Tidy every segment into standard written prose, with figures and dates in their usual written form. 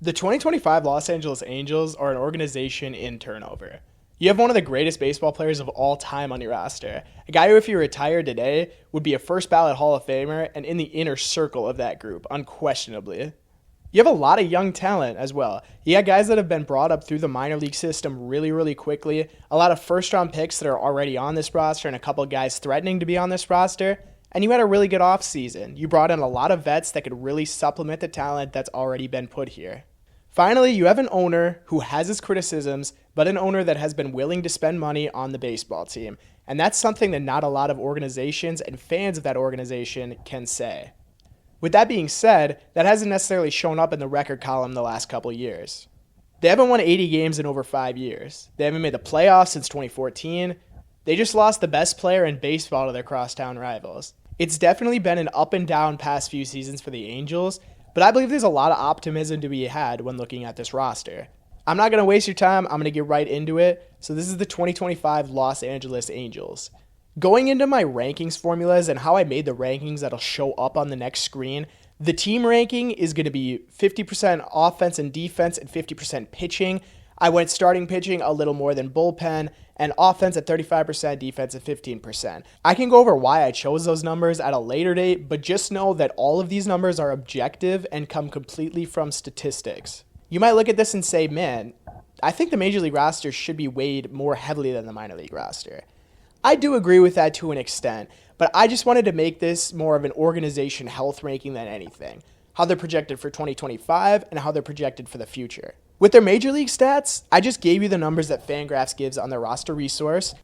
The 2025 Los Angeles Angels are an organization in turnover. You have one of the greatest baseball players of all time on your roster. A guy who, if he retired today, would be a first ballot Hall of Famer and in the inner circle of that group, unquestionably. You have a lot of young talent as well. You got guys that have been brought up through the minor league system really quickly, a lot of first-round picks that are already on this roster, and a couple of guys threatening to be on this roster. And you had a really good offseason. You brought in a lot of vets that could really supplement the talent that's already been put here. Finally, you have an owner who has his criticisms, but an owner that has been willing to spend money on the baseball team. And that's something that not a lot of organizations and fans of that organization can say. With that being said, that hasn't necessarily shown up in the record column the last couple years. They haven't won 80 games in over 5 years. They haven't made the playoffs since 2014. They just lost the best player in baseball to their crosstown rivals. It's definitely been an up and down past few seasons for the Angels, but I believe there's a lot of optimism to be had when looking at this roster. I'm not going to waste your time. I'm going to get right into it. So this is the 2025 Los Angeles Angels. Going into my rankings formulas and how I made the rankings that'll show up on the next screen, the team ranking is going to be 50% offense and defense and 50% pitching. I went starting pitching a little more than bullpen, and offense at 35%, defense at 15%. I can go over why I chose those numbers at a later date, but just know that all of these numbers are objective and come completely from statistics. You might look at this and say, man, I think the major league roster should be weighed more heavily than the minor league roster. I do agree with that to an extent, but I just wanted to make this more of an organization health ranking than anything. How they're projected for 2025 and how they're projected for the future. With their major league stats, I just gave you the numbers that FanGraphs gives on their roster resource.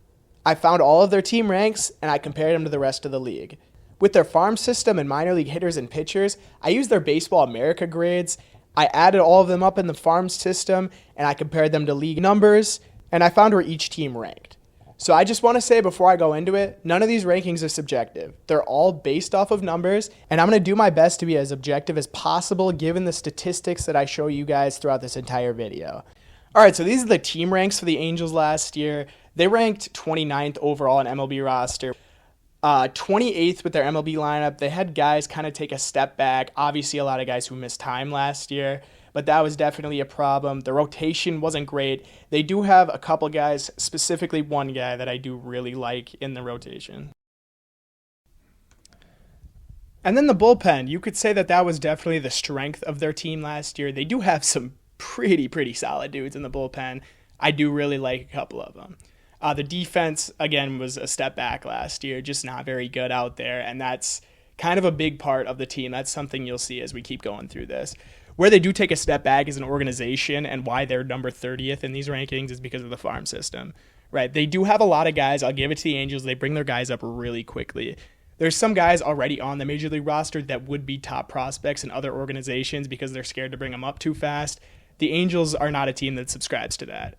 I found all of their team ranks and I compared them to the rest of the league. With their farm system and minor league hitters and pitchers, I used their Baseball America grades. I added all of them up in the farm system and I compared them to league numbers, and I found where each team ranked. So I just want to say before I go into it, none of these rankings are subjective. They're all based off of numbers, and I'm going to do my best to be as objective as possible given the statistics that I show you guys throughout this entire video. All right, so these are the team ranks for the Angels last year. They ranked 29th overall in MLB roster, 28th with their MLB lineup. They had guys kind of take a step back. Obviously, a lot of guys who missed time last year, but that was definitely a problem. The rotation wasn't great. They do have a couple guys, specifically one guy that I do really like in the rotation. And then the bullpen, you could say that that was definitely the strength of their team last year. They do have some pretty solid dudes in the bullpen. I do really like a couple of them. The defense, again, was a step back last year, just not very good out there, and that's kind of a big part of the team. That's something you'll see as we keep going through this. Where they do take a step back as an organization and why they're number 30th in these rankings is because of the farm system, right? They do have a lot of guys. I'll give it to the Angels. They bring their guys up really quickly. There's some guys already on the major league roster that would be top prospects in other organizations because they're scared to bring them up too fast. The Angels are not a team that subscribes to that.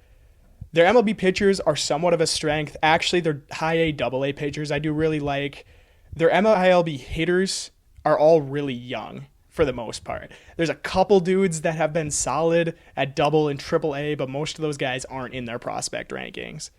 Their MLB pitchers are somewhat of a strength. Actually, their high A, double A pitchers I do really like. Their MLB hitters are all really young for the most part. There's a couple dudes that have been solid at double and triple A, but most of those guys aren't in their prospect rankings.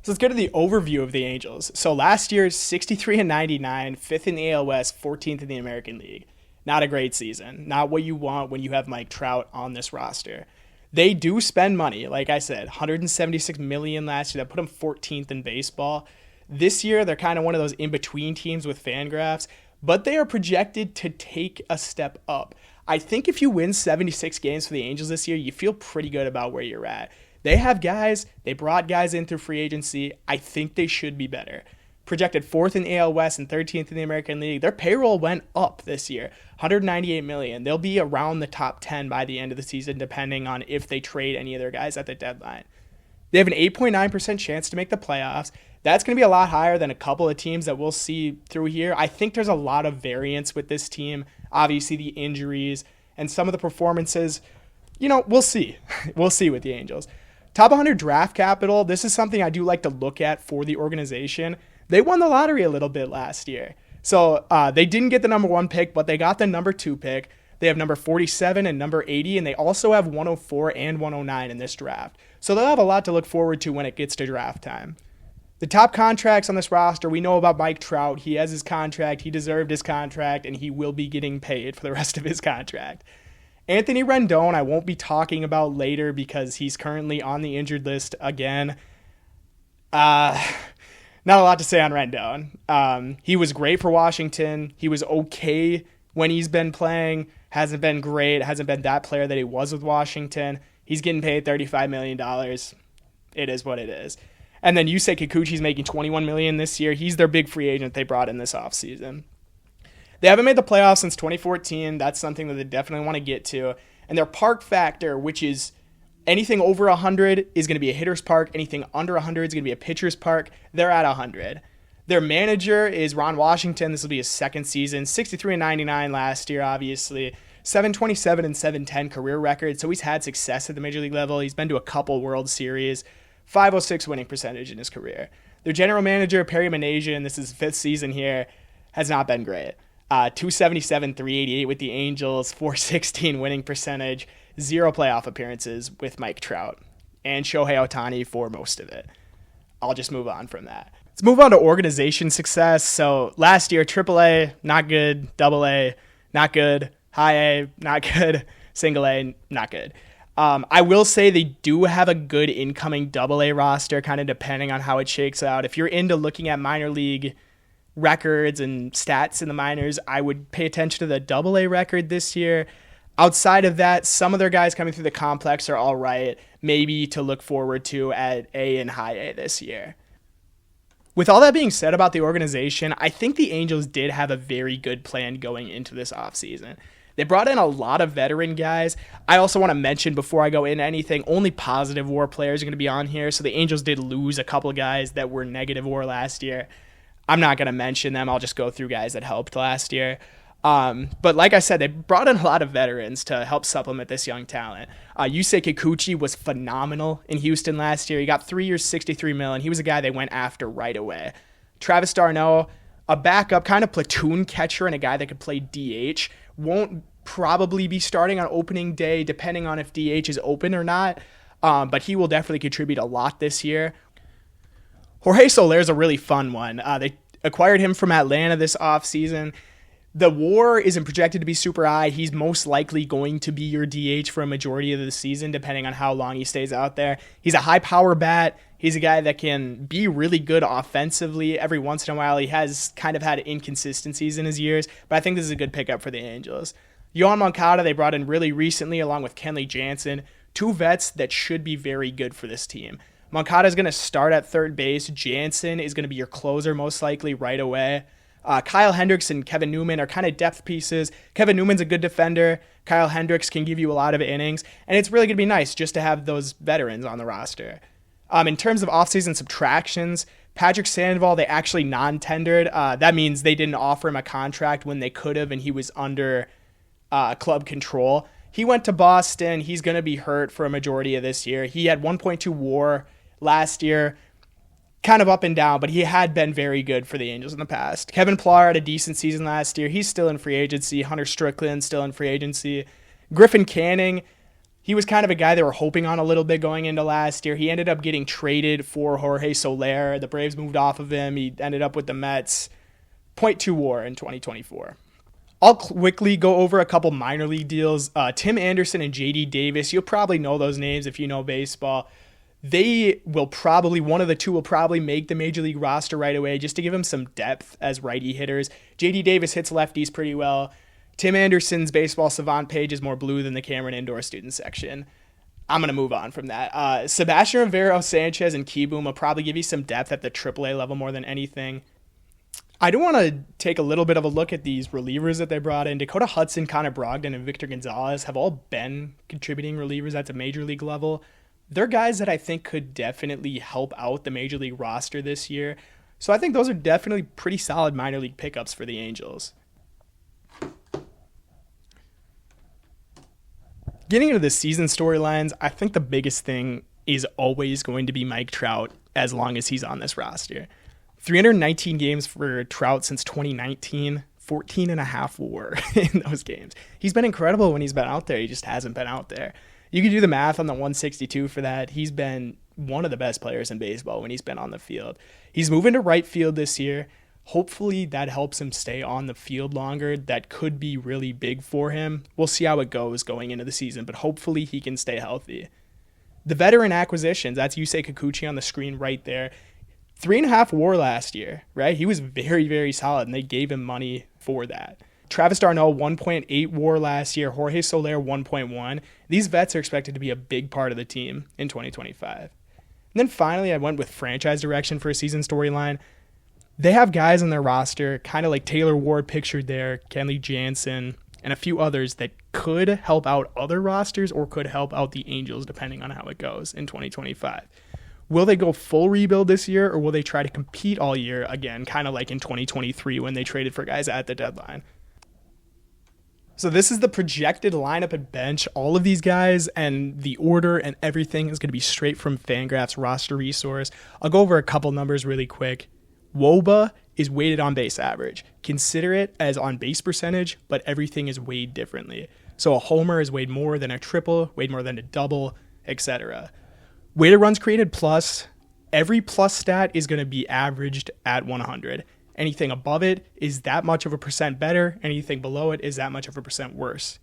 So let's get to the overview of the Angels. So last year, 63-99, 5th in the AL West, 14th in the American League. Not a great season. Not what you want when you have Mike Trout on this roster. They do spend money. Like I said, $176 million last year. That put them 14th in baseball. This year, they're kind of one of those in-between teams with FanGraphs, but they are projected to take a step up. I think if you win 76 games for the Angels this year, you feel pretty good about where you're at. They have guys. They brought guys in through free agency. I think they should be better. Projected 4th in the AL West and 13th in the American League. Their payroll went up this year, $198 million. They'll be around the top 10 by the end of the season, depending on if they trade any of their guys at the deadline. They have an 8.9% chance to make the playoffs. That's going to be a lot higher than a couple of teams that we'll see through here. I think there's a lot of variance with this team. Obviously, the injuries and some of the performances, we'll see. We'll see with the Angels. Top 100 draft capital, this is something I do like to look at for the organization. They won the lottery a little bit last year. So they didn't get the number 1 pick, but they got the number 2 pick. They have number 47 and number 80, and they also have 104 and 109 in this draft. So they'll have a lot to look forward to when it gets to draft time. The top contracts on this roster, we know about Mike Trout. He has his contract. He deserved his contract, and he will be getting paid for the rest of his contract. Anthony Rendon, I won't be talking about later because he's currently on the injured list again. Not a lot to say on Rendon. He was great for Washington. He was okay when he's been playing. Hasn't been great. Hasn't been that player that he was with Washington. He's getting paid $35 million. It is what it is. And then Yusei Kikuchi's making $21 million this year. He's their big free agent they brought in this offseason. They haven't made the playoffs since 2014. That's something that they definitely want to get to. And their park factor, which is anything over 100 is going to be a hitter's park. Anything under 100 is going to be a pitcher's park. They're at 100. Their manager is Ron Washington. This will be his second season. 63-99 last year, obviously. 727 and 710 career record. So he's had success at the major league level. He's been to a couple World Series. 506 winning percentage in his career. Their general manager, Perry Minasian, this is his fifth season here, has not been great. 277, 388 with the Angels, 416 winning percentage, 0 playoff appearances with Mike Trout, and Shohei Ohtani for most of it. I'll just move on from that. Let's move on to organization success. So last year, AAA, not good. AA, not good. High A, not good. Single A, not good. I will say they do have a good incoming AA roster, kind of depending on how it shakes out. If you're into looking at minor league records and stats in the minors, I would pay attention to the AA record this year. Outside of that, some of their guys coming through the complex are all right, maybe to look forward to at A and High A this year. With all that being said about the organization, I think the Angels did have a very good plan going into this offseason. They brought in a lot of veteran guys. I also want to mention before I go into anything, only positive WAR players are going to be on here. So the Angels did lose a couple of guys that were negative WAR last year. I'm not going to mention them. I'll just go through guys that helped last year. But like I said, they brought in a lot of veterans to help supplement this young talent. Yusei Kikuchi was phenomenal in Houston last year. He got 3 years, $63 million. He was a guy they went after right away. Travis d'Arnaud, a backup kind of platoon catcher and a guy that could play DH. Won't probably be starting on opening day, depending on if DH is open or not. But he will definitely contribute a lot this year. Jorge Soler is a really fun one. They acquired him from Atlanta this offseason. The WAR isn't projected to be super high. He's most likely going to be your DH for a majority of the season, depending on how long he stays out there. He's a high power bat. He's a guy that can be really good offensively. Every once in a while, he has kind of had inconsistencies in his years, but I think this is a good pickup for the Angels. Yoan Moncada, they brought in really recently, along with Kenley, Jansen, 2 vets that should be very good for this team. Moncada is going to start at third base. Jansen is going to be your closer most likely right away. Kyle Hendricks and Kevin Newman are kind of depth pieces. Kevin Newman's a good defender. Kyle Hendricks can give you a lot of innings. And it's really going to be nice just to have those veterans on the roster. In terms of offseason subtractions, Patrick Sandoval, they actually non-tendered. That means they didn't offer him a contract when they could have, and he was under club control. He went to Boston. He's going to be hurt for a majority of this year. He had 1.2 WAR last year. Kind of up and down, but he had been very good for the Angels in the past. Kevin Pillar had a decent season last year. He's still in free agency. Hunter Strickland still in free agency. Griffin Canning, he was kind of a guy they were hoping on a little bit going into last year. He ended up getting traded for Jorge Soler. The Braves moved off of him. He ended up with the Mets. 0.2 WAR in 2024. I'll quickly go over a couple minor league deals. Tim Anderson and J.D. Davis, you'll probably know those names if you know baseball. They will probably, one of the two will probably make the Major League roster right away just to give them some depth as righty hitters. J.D. Davis hits lefties pretty well. Tim Anderson's baseball savant page is more blue than the Cameron Indoor student section. I'm going to move on from that. Sebastian Rivero, Sanchez, and Kieboom will probably give you some depth at the AAA level more than anything. I do want to take a little bit of a look at these relievers that they brought in. Dakota Hudson, Connor Brogdon, and Victor Gonzalez have all been contributing relievers at the Major League level. They're guys that I think could definitely help out the Major League roster this year. So I think those are definitely pretty solid minor league pickups for the Angels. Getting into the season storylines, I think the biggest thing is always going to be Mike Trout as long as he's on this roster. 319 games for Trout since 2019, 14.5 WAR in those games. He's been incredible when he's been out there. He just hasn't been out there. You can do the math on the 162 for that. He's been one of the best players in baseball when he's been on the field. He's moving to right field this year. Hopefully that helps him stay on the field longer. That could be really big for him. We'll see how it goes going into the season, but hopefully he can stay healthy. The veteran acquisitions, that's Yusei Kikuchi on the screen right there. 3.5 WAR last year, right? He was very, very solid, and they gave him money for that. Travis d'Arnaud, 1.8 WAR last year. Jorge Soler, 1.1. These vets are expected to be a big part of the team in 2025. And then finally, I went with franchise direction for a season storyline. They have guys on their roster, kind of like Taylor Ward pictured there, Kenley, Jansen, and a few others that could help out other rosters or could help out the Angels depending on how it goes in 2025. Will they go full rebuild this year, or will they try to compete all year again, kind of like in 2023 when they traded for guys at the deadline? So this is the projected lineup and bench. All of these guys and the order and everything is going to be straight from FanGraphs roster resource. I'll go over a couple numbers really quick. wOBA is weighted on base average. Consider it as on base percentage, but everything is weighed differently. So a homer is weighed more than a triple, weighed more than a double, etc. Weighted runs created plus, every plus stat is going to be averaged at 100. Anything above it is that much of a percent better. Anything below it is that much of a percent worse.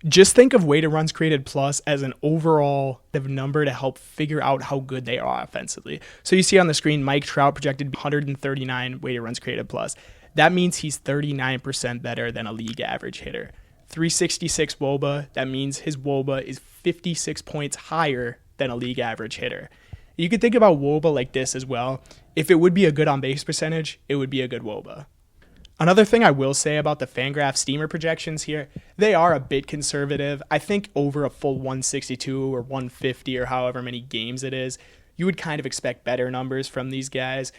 Just think of weighted runs created plus as an overall number to help figure out how good they are offensively. So you see on the screen, Mike Trout projected 139 weighted runs created plus. That means he's 39% better than a league average hitter. 366 wOBA, that means his wOBA is 56 points higher than a league average hitter. You could think about wOBA like this as well. If it would be a good on-base percentage, it would be a good wOBA. Another thing I will say about the FanGraphs steamer projections here, they are a bit conservative. I think over a full 162 or 150 or however many games it is, you would kind of expect better numbers from these guys.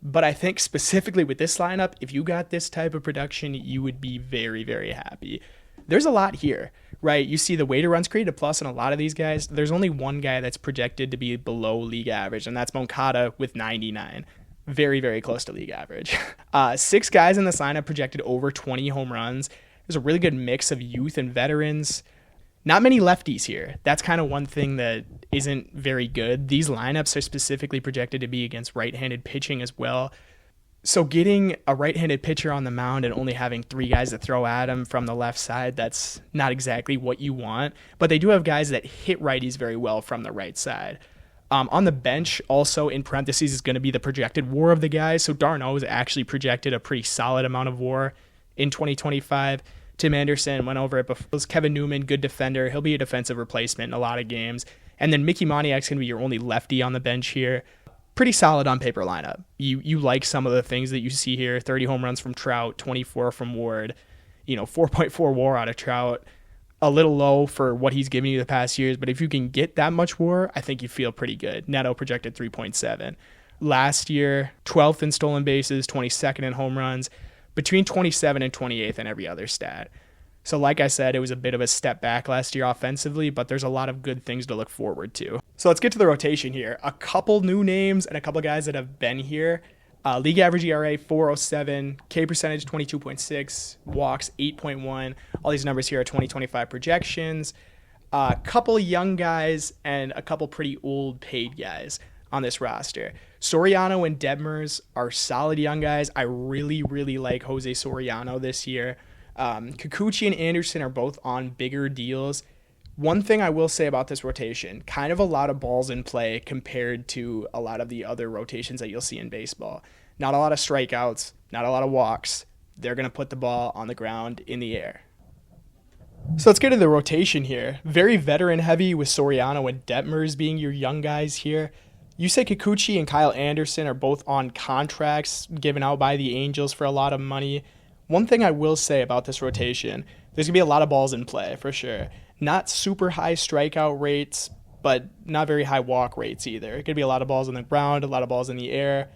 But I think specifically with this lineup, if you got this type of production, you would be very, very happy. There's a lot here, right? You see the weighted runs created plus in a lot of these guys. There's only one guy that's projected to be below league average, and that's Moncada with 99. Very, very close to league average. 6 guys in this lineup projected over 20 home runs. There's a really good mix of youth and veterans. Not many lefties here. That's kind of one thing that isn't very good. These lineups are specifically projected to be against right-handed pitching as well. So getting a right-handed pitcher on the mound and only having 3 guys to throw at him from the left side, that's not exactly what you want. But they do have guys that hit righties very well from the right side. On the bench, also in parentheses, is going to be the projected WAR of the guys. So d'Arnaud is actually projected a pretty solid amount of WAR in 2025. Tim Anderson went over it before. Kevin Newman, good defender. He'll be a defensive replacement in a lot of games. And then Mickey Moniak's going to be your only lefty on the bench here. Pretty solid on paper lineup. You like some of the things that you see here. 30 home runs from Trout, 24 from Ward, 4.4 WAR out of Trout. A little low for what he's given you the past years, but if you can get that much WAR, I think you feel pretty good. Neto projected 3.7. Last year, 12th in stolen bases, 22nd in home runs, between 27th and 28th in every other stat. So like I said, it was a bit of a step back last year offensively, but there's a lot of good things to look forward to. So let's get to the rotation here. A couple new names and a couple guys that have been here. League average ERA 4.07, K percentage 22.6, walks 8.1. All these numbers here are 2025 projections. A couple young guys and a couple pretty old paid guys on this roster. Soriano and Detmers are solid young guys. I really, really like Jose Soriano this year. Kikuchi and Anderson are both on bigger deals. One thing I will say about this rotation, kind of a lot of balls in play compared to a lot of the other rotations that you'll see in baseball. Not a lot of strikeouts, not a lot of walks. They're going to put the ball on the ground in the air. So let's get to the rotation here. Very veteran heavy with Soriano and Detmers being your young guys here. Yusei Kikuchi and Kyle Anderson are both on contracts given out by the Angels for a lot of money. One thing I will say about this rotation, there's going to be a lot of balls in play for sure. Not super high strikeout rates, but not very high walk rates either. It could be a lot of balls on the ground, a lot of balls in the air.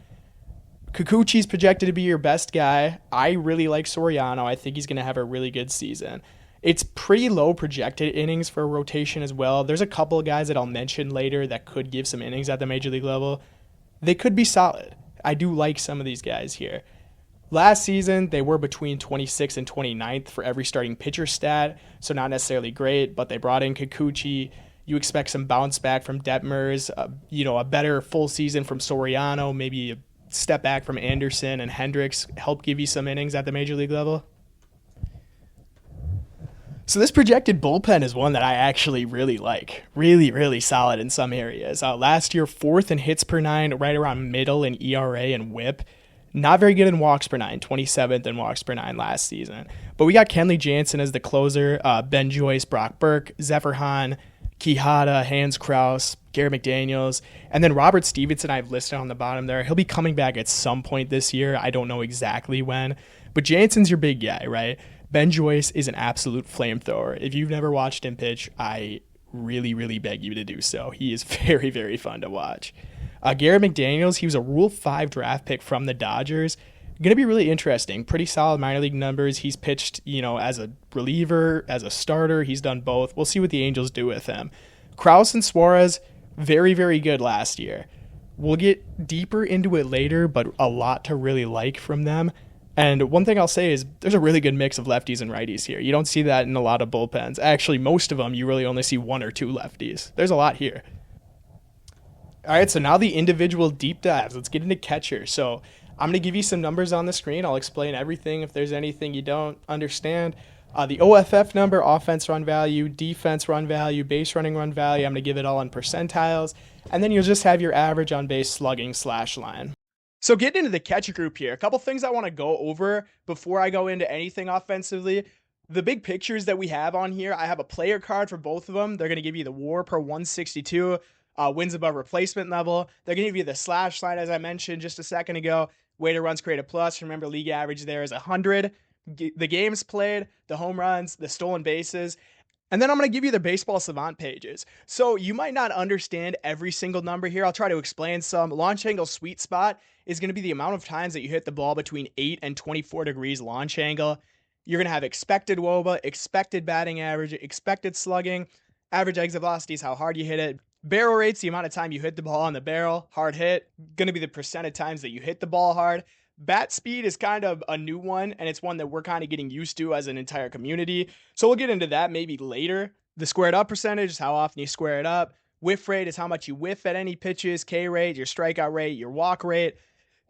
Kikuchi's projected to be your best guy. I really like Soriano. I think he's going to have a really good season. It's pretty low projected innings for a rotation as well. There's a couple of guys that I'll mention later that could give some innings at the major league level. They could be solid. I do like some of these guys here. Last season, they were between 26th and 29th for every starting pitcher stat, so not necessarily great, but they brought in Kikuchi. You expect some bounce back from Detmers, a better full season from Soriano, maybe a step back from Anderson and Hendricks help give you some innings at the major league level? So this projected bullpen is one that I actually really like. Really, really solid in some areas. Last year, 4th in hits per 9, right around middle in ERA and WHIP. Not very good in walks per 9, 27th in walks per 9 last season. But we got Kenley Jansen as the closer, Ben Joyce, Brock Burke, Zephyr Hahn, Quijada, Hans Kraus, Garrett McDaniels, and then Robert Stevenson I've listed on the bottom there. He'll be coming back at some point this year. I don't know exactly when. But Jansen's your big guy, right? Ben Joyce is an absolute flamethrower. If you've never watched him pitch, I really, really beg you to do so. He is very, very fun to watch. Garrett McDaniels, he was a Rule 5 draft pick from the Dodgers. Going to be really interesting. Pretty solid minor league numbers. He's pitched, as a reliever, as a starter. He's done both. We'll see what the Angels do with him. Kraus and Suarez, very, very good last year. We'll get deeper into it later, but a lot to really like from them. And one thing I'll say is there's a really good mix of lefties and righties here. You don't see that in a lot of bullpens. Actually, most of them, you really only see 1 or 2 lefties. There's a lot here. All right, so now the individual deep dives. Let's get into catcher. So I'm going to give you some numbers on the screen. I'll explain everything if there's anything you don't understand. The OFF number, offense run value, defense run value, base running run value. I'm going to give it all in percentiles. And then you'll just have your average on base slugging / line. So getting into the catcher group here, a couple things I want to go over before I go into anything offensively. The big pictures that we have on here, I have a player card for both of them. They're going to give you the WAR per 162, wins above replacement level. They're going to give you the / line, as I mentioned just a second ago. Weighted runs created plus. Remember, league average there is 100. The games played, the home runs, the stolen bases. And then I'm going to give you the baseball savant pages. So you might not understand every single number here. I'll try to explain some. Launch angle sweet spot is going to be the amount of times that you hit the ball between 8 and 24 degrees launch angle. You're going to have expected wOBA, expected batting average, expected slugging, average exit velocity is how hard you hit it. Barrel rate's the amount of time you hit the ball on the barrel, hard hit, going to be the percent of times that you hit the ball hard. Bat speed is kind of a new one, and it's one that we're kind of getting used to as an entire community. So we'll get into that maybe later. The squared up percentage is how often you square it up. Whiff rate is how much you whiff at any pitches. K rate, your strikeout rate, your walk rate.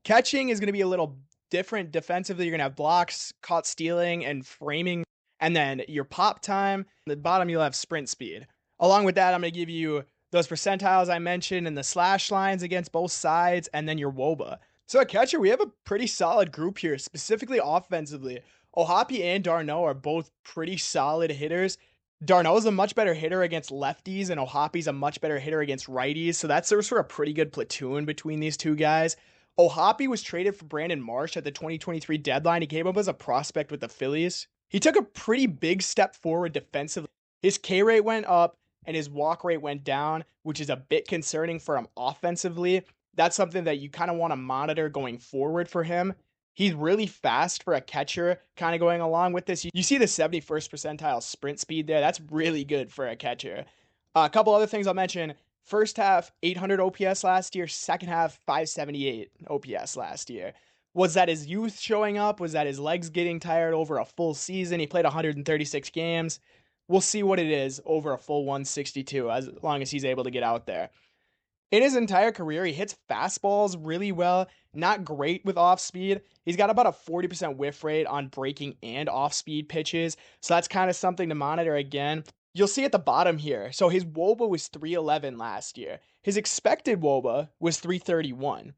Catching is going to be a little different defensively. You're going to have blocks, caught stealing, and framing. And then your pop time. At the bottom, you'll have sprint speed. Along with that, I'm going to give you those percentiles I mentioned and the / lines against both sides, and then your wOBA. So at catcher, we have a pretty solid group here, specifically offensively. O'Hoppe and d'Arnaud are both pretty solid hitters. d'Arnaud's a much better hitter against lefties, and O'Hoppe's a much better hitter against righties, so that serves for a pretty good platoon between these two guys. O'Hoppe was traded for Brandon Marsh at the 2023 deadline. He came up as a prospect with the Phillies. He took a pretty big step forward defensively. His K rate went up, and his walk rate went down, which is a bit concerning for him offensively. That's something that you kind of want to monitor going forward for him. He's really fast for a catcher, kind of going along with this. You see the 71st percentile sprint speed there. That's really good for a catcher. A couple other things I'll mention. First half, 800 OPS last year. Second half, 578 OPS last year. Was that his youth showing up? Was that his legs getting tired over a full season? He played 136 games. We'll see what it is over a full 162 as long as he's able to get out there. In his entire career, he hits fastballs really well, not great with off-speed. He's got about a 40% whiff rate on breaking and off-speed pitches, so that's kind of something to monitor again. You'll see at the bottom here, so his wOBA was 311 last year. His expected wOBA was 331.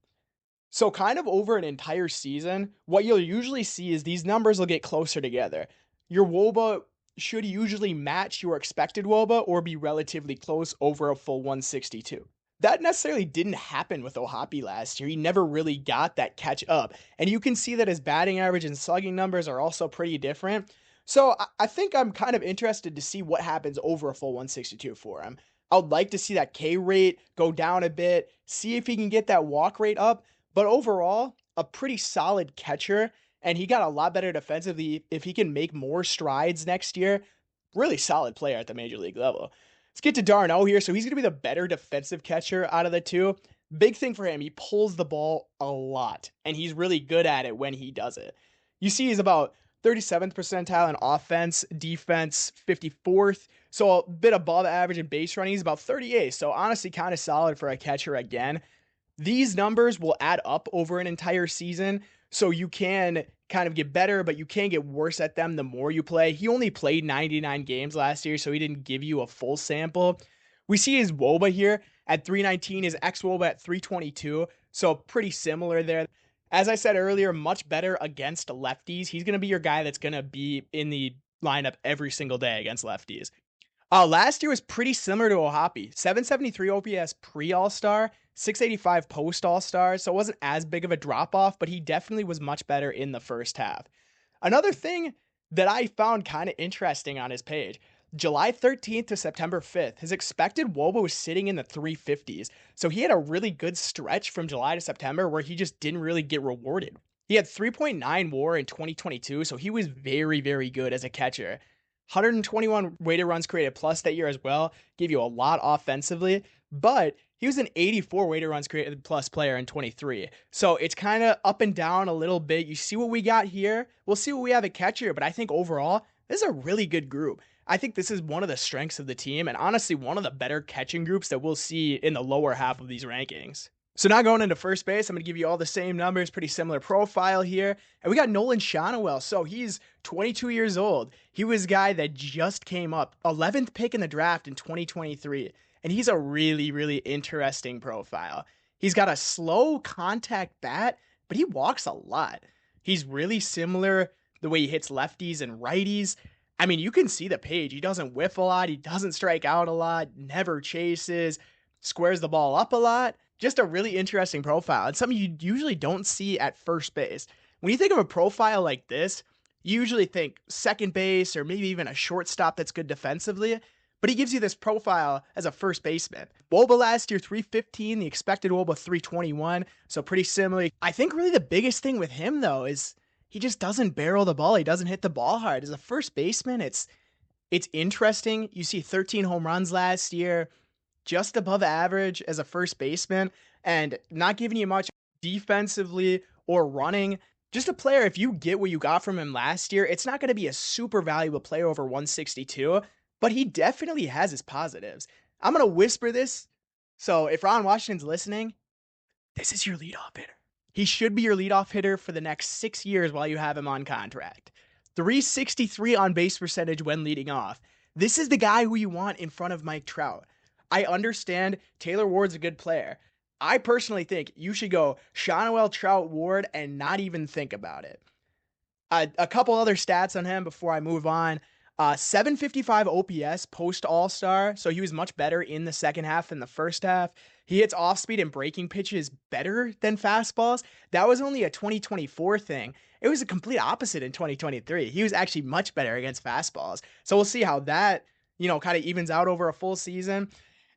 So kind of over an entire season, what you'll usually see is these numbers will get closer together. Your wOBA should usually match your expected wOBA or be relatively close over a full 162. That necessarily didn't happen with O'Hoppe last year. He never really got that catch up. And you can see that his batting average and slugging numbers are also pretty different. So I think I'm kind of interested to see what happens over a full 162 for him. I would like to see that K rate go down a bit, see if he can get that walk rate up. But overall, a pretty solid catcher. And he got a lot better defensively if he can make more strides next year. Really solid player at the major league level. Let's get to d'Arnaud here. So he's going to be the better defensive catcher out of the two. Big thing for him, he pulls the ball a lot, and he's really good at it when he does it. You see he's about 37th percentile in offense, defense, 54th. So a bit above average in base running. He's about 38th. So honestly, kind of solid for a catcher again. These numbers will add up over an entire season, so you can kind of get better, but you can get worse at them the more you play. He only played 99 games last year, so he didn't give you a full sample. We see his wOBA here at 319, his xwOBA at 322, so pretty similar there. As I said earlier, much better against lefties. He's going to be your guy that's going to be in the lineup every single day against lefties. Last year was pretty similar to Ohapi. 773 OPS pre-All-Star, 685 post-All-Star, so it wasn't as big of a drop-off, but he definitely was much better in the first half. Another thing that I found kind of interesting on his page, July 13th to September 5th, his expected wOBA was sitting in the 350s, so he had a really good stretch from July to September where he just didn't really get rewarded. He had 3.9 WAR in 2022, so he was very, very good as a catcher. 121 weighted runs created plus that year as well, gave you a lot offensively, but he was an 84 weighted runs created plus player in 23. So it's kind of up and down a little bit. You see what we got here. We'll see what we have at catcher, but I think overall, this is a really good group. I think this is one of the strengths of the team, and honestly, one of the better catching groups that we'll see in the lower half of these rankings. So now going into first base, I'm going to give you all the same numbers, pretty similar profile here. And we got Nolan Schanuel. So he's 22 years old. He was a guy that just came up, 11th pick in the draft in 2023. And he's a really, really interesting profile. He's got a slow contact bat, but he walks a lot. He's really similar the way he hits lefties and righties. I mean, you can see the page. He doesn't whiff a lot. He doesn't strike out a lot, never chases, squares the ball up a lot. Just a really interesting profile. It's something you usually don't see at first base. When you think of a profile like this, you usually think second base or maybe even a shortstop that's good defensively, but he gives you this profile as a first baseman. wOBA last year, 315, the expected wOBA 321, so pretty similar. I think really the biggest thing with him, though, is he just doesn't barrel the ball. He doesn't hit the ball hard. As a first baseman, it's interesting. You see 13 home runs last year, just above average as a first baseman, and not giving you much defensively or running. Just a player, if you get what you got from him last year, it's not going to be a super valuable player over 162, but he definitely has his positives. I'm going to whisper this, so if Ron Washington's listening, this is your leadoff hitter. He should be your leadoff hitter for the next 6 years while you have him on contract. 363 on base percentage when leading off. This is the guy who you want in front of Mike Trout. I understand Taylor Ward's a good player. I personally think you should go Schanuel, Trout, Ward, and not even think about it. A couple other stats on him before I move on. 755 OPS post All-Star, so he was much better in the second half than the first half. He hits off-speed and breaking pitches better than fastballs. That was only a 2024 thing. It was a complete opposite in 2023. He was actually much better against fastballs. So we'll see how that, kind of evens out over a full season.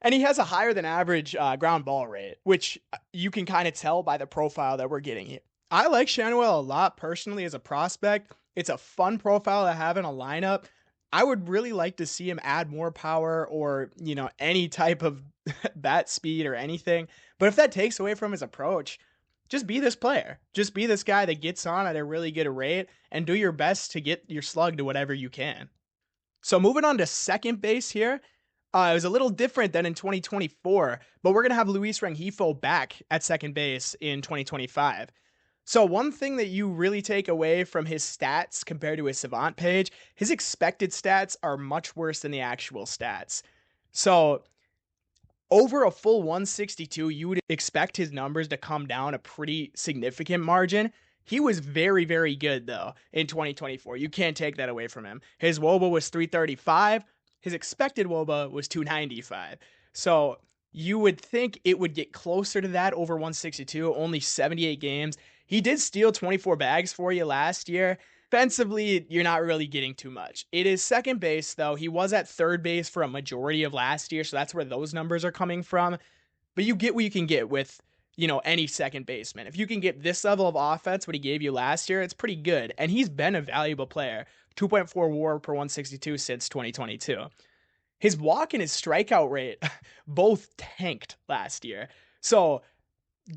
And he has a higher than average ground ball rate, which you can kind of tell by the profile that we're getting here. I like Schanuel a lot personally as a prospect. It's a fun profile to have in a lineup. I would really like to see him add more power or, any type of bat speed or anything. But if that takes away from his approach, just be this player. Just be this guy that gets on at a really good rate and do your best to get your slug to whatever you can. So moving on to second base here. It was a little different than in 2024, but we're going to have Luis Rengifo back at second base in 2025. So one thing that you really take away from his stats compared to his Savant page, his expected stats are much worse than the actual stats. So over a full 162, you would expect his numbers to come down a pretty significant margin. He was very, very good, though, in 2024. You can't take that away from him. His wOBA was 335. His expected wOBA was 295. So you would think it would get closer to that over 162, only 78 games. He did steal 24 bags for you last year. Offensively, you're not really getting too much. It is second base, though. He was at third base for a majority of last year, so that's where those numbers are coming from. But you get what you can get with, any second baseman. If you can get this level of offense, what he gave you last year, it's pretty good. And he's been a valuable player. 2.4 WAR per 162 since 2022. His walk and his strikeout rate both tanked last year. So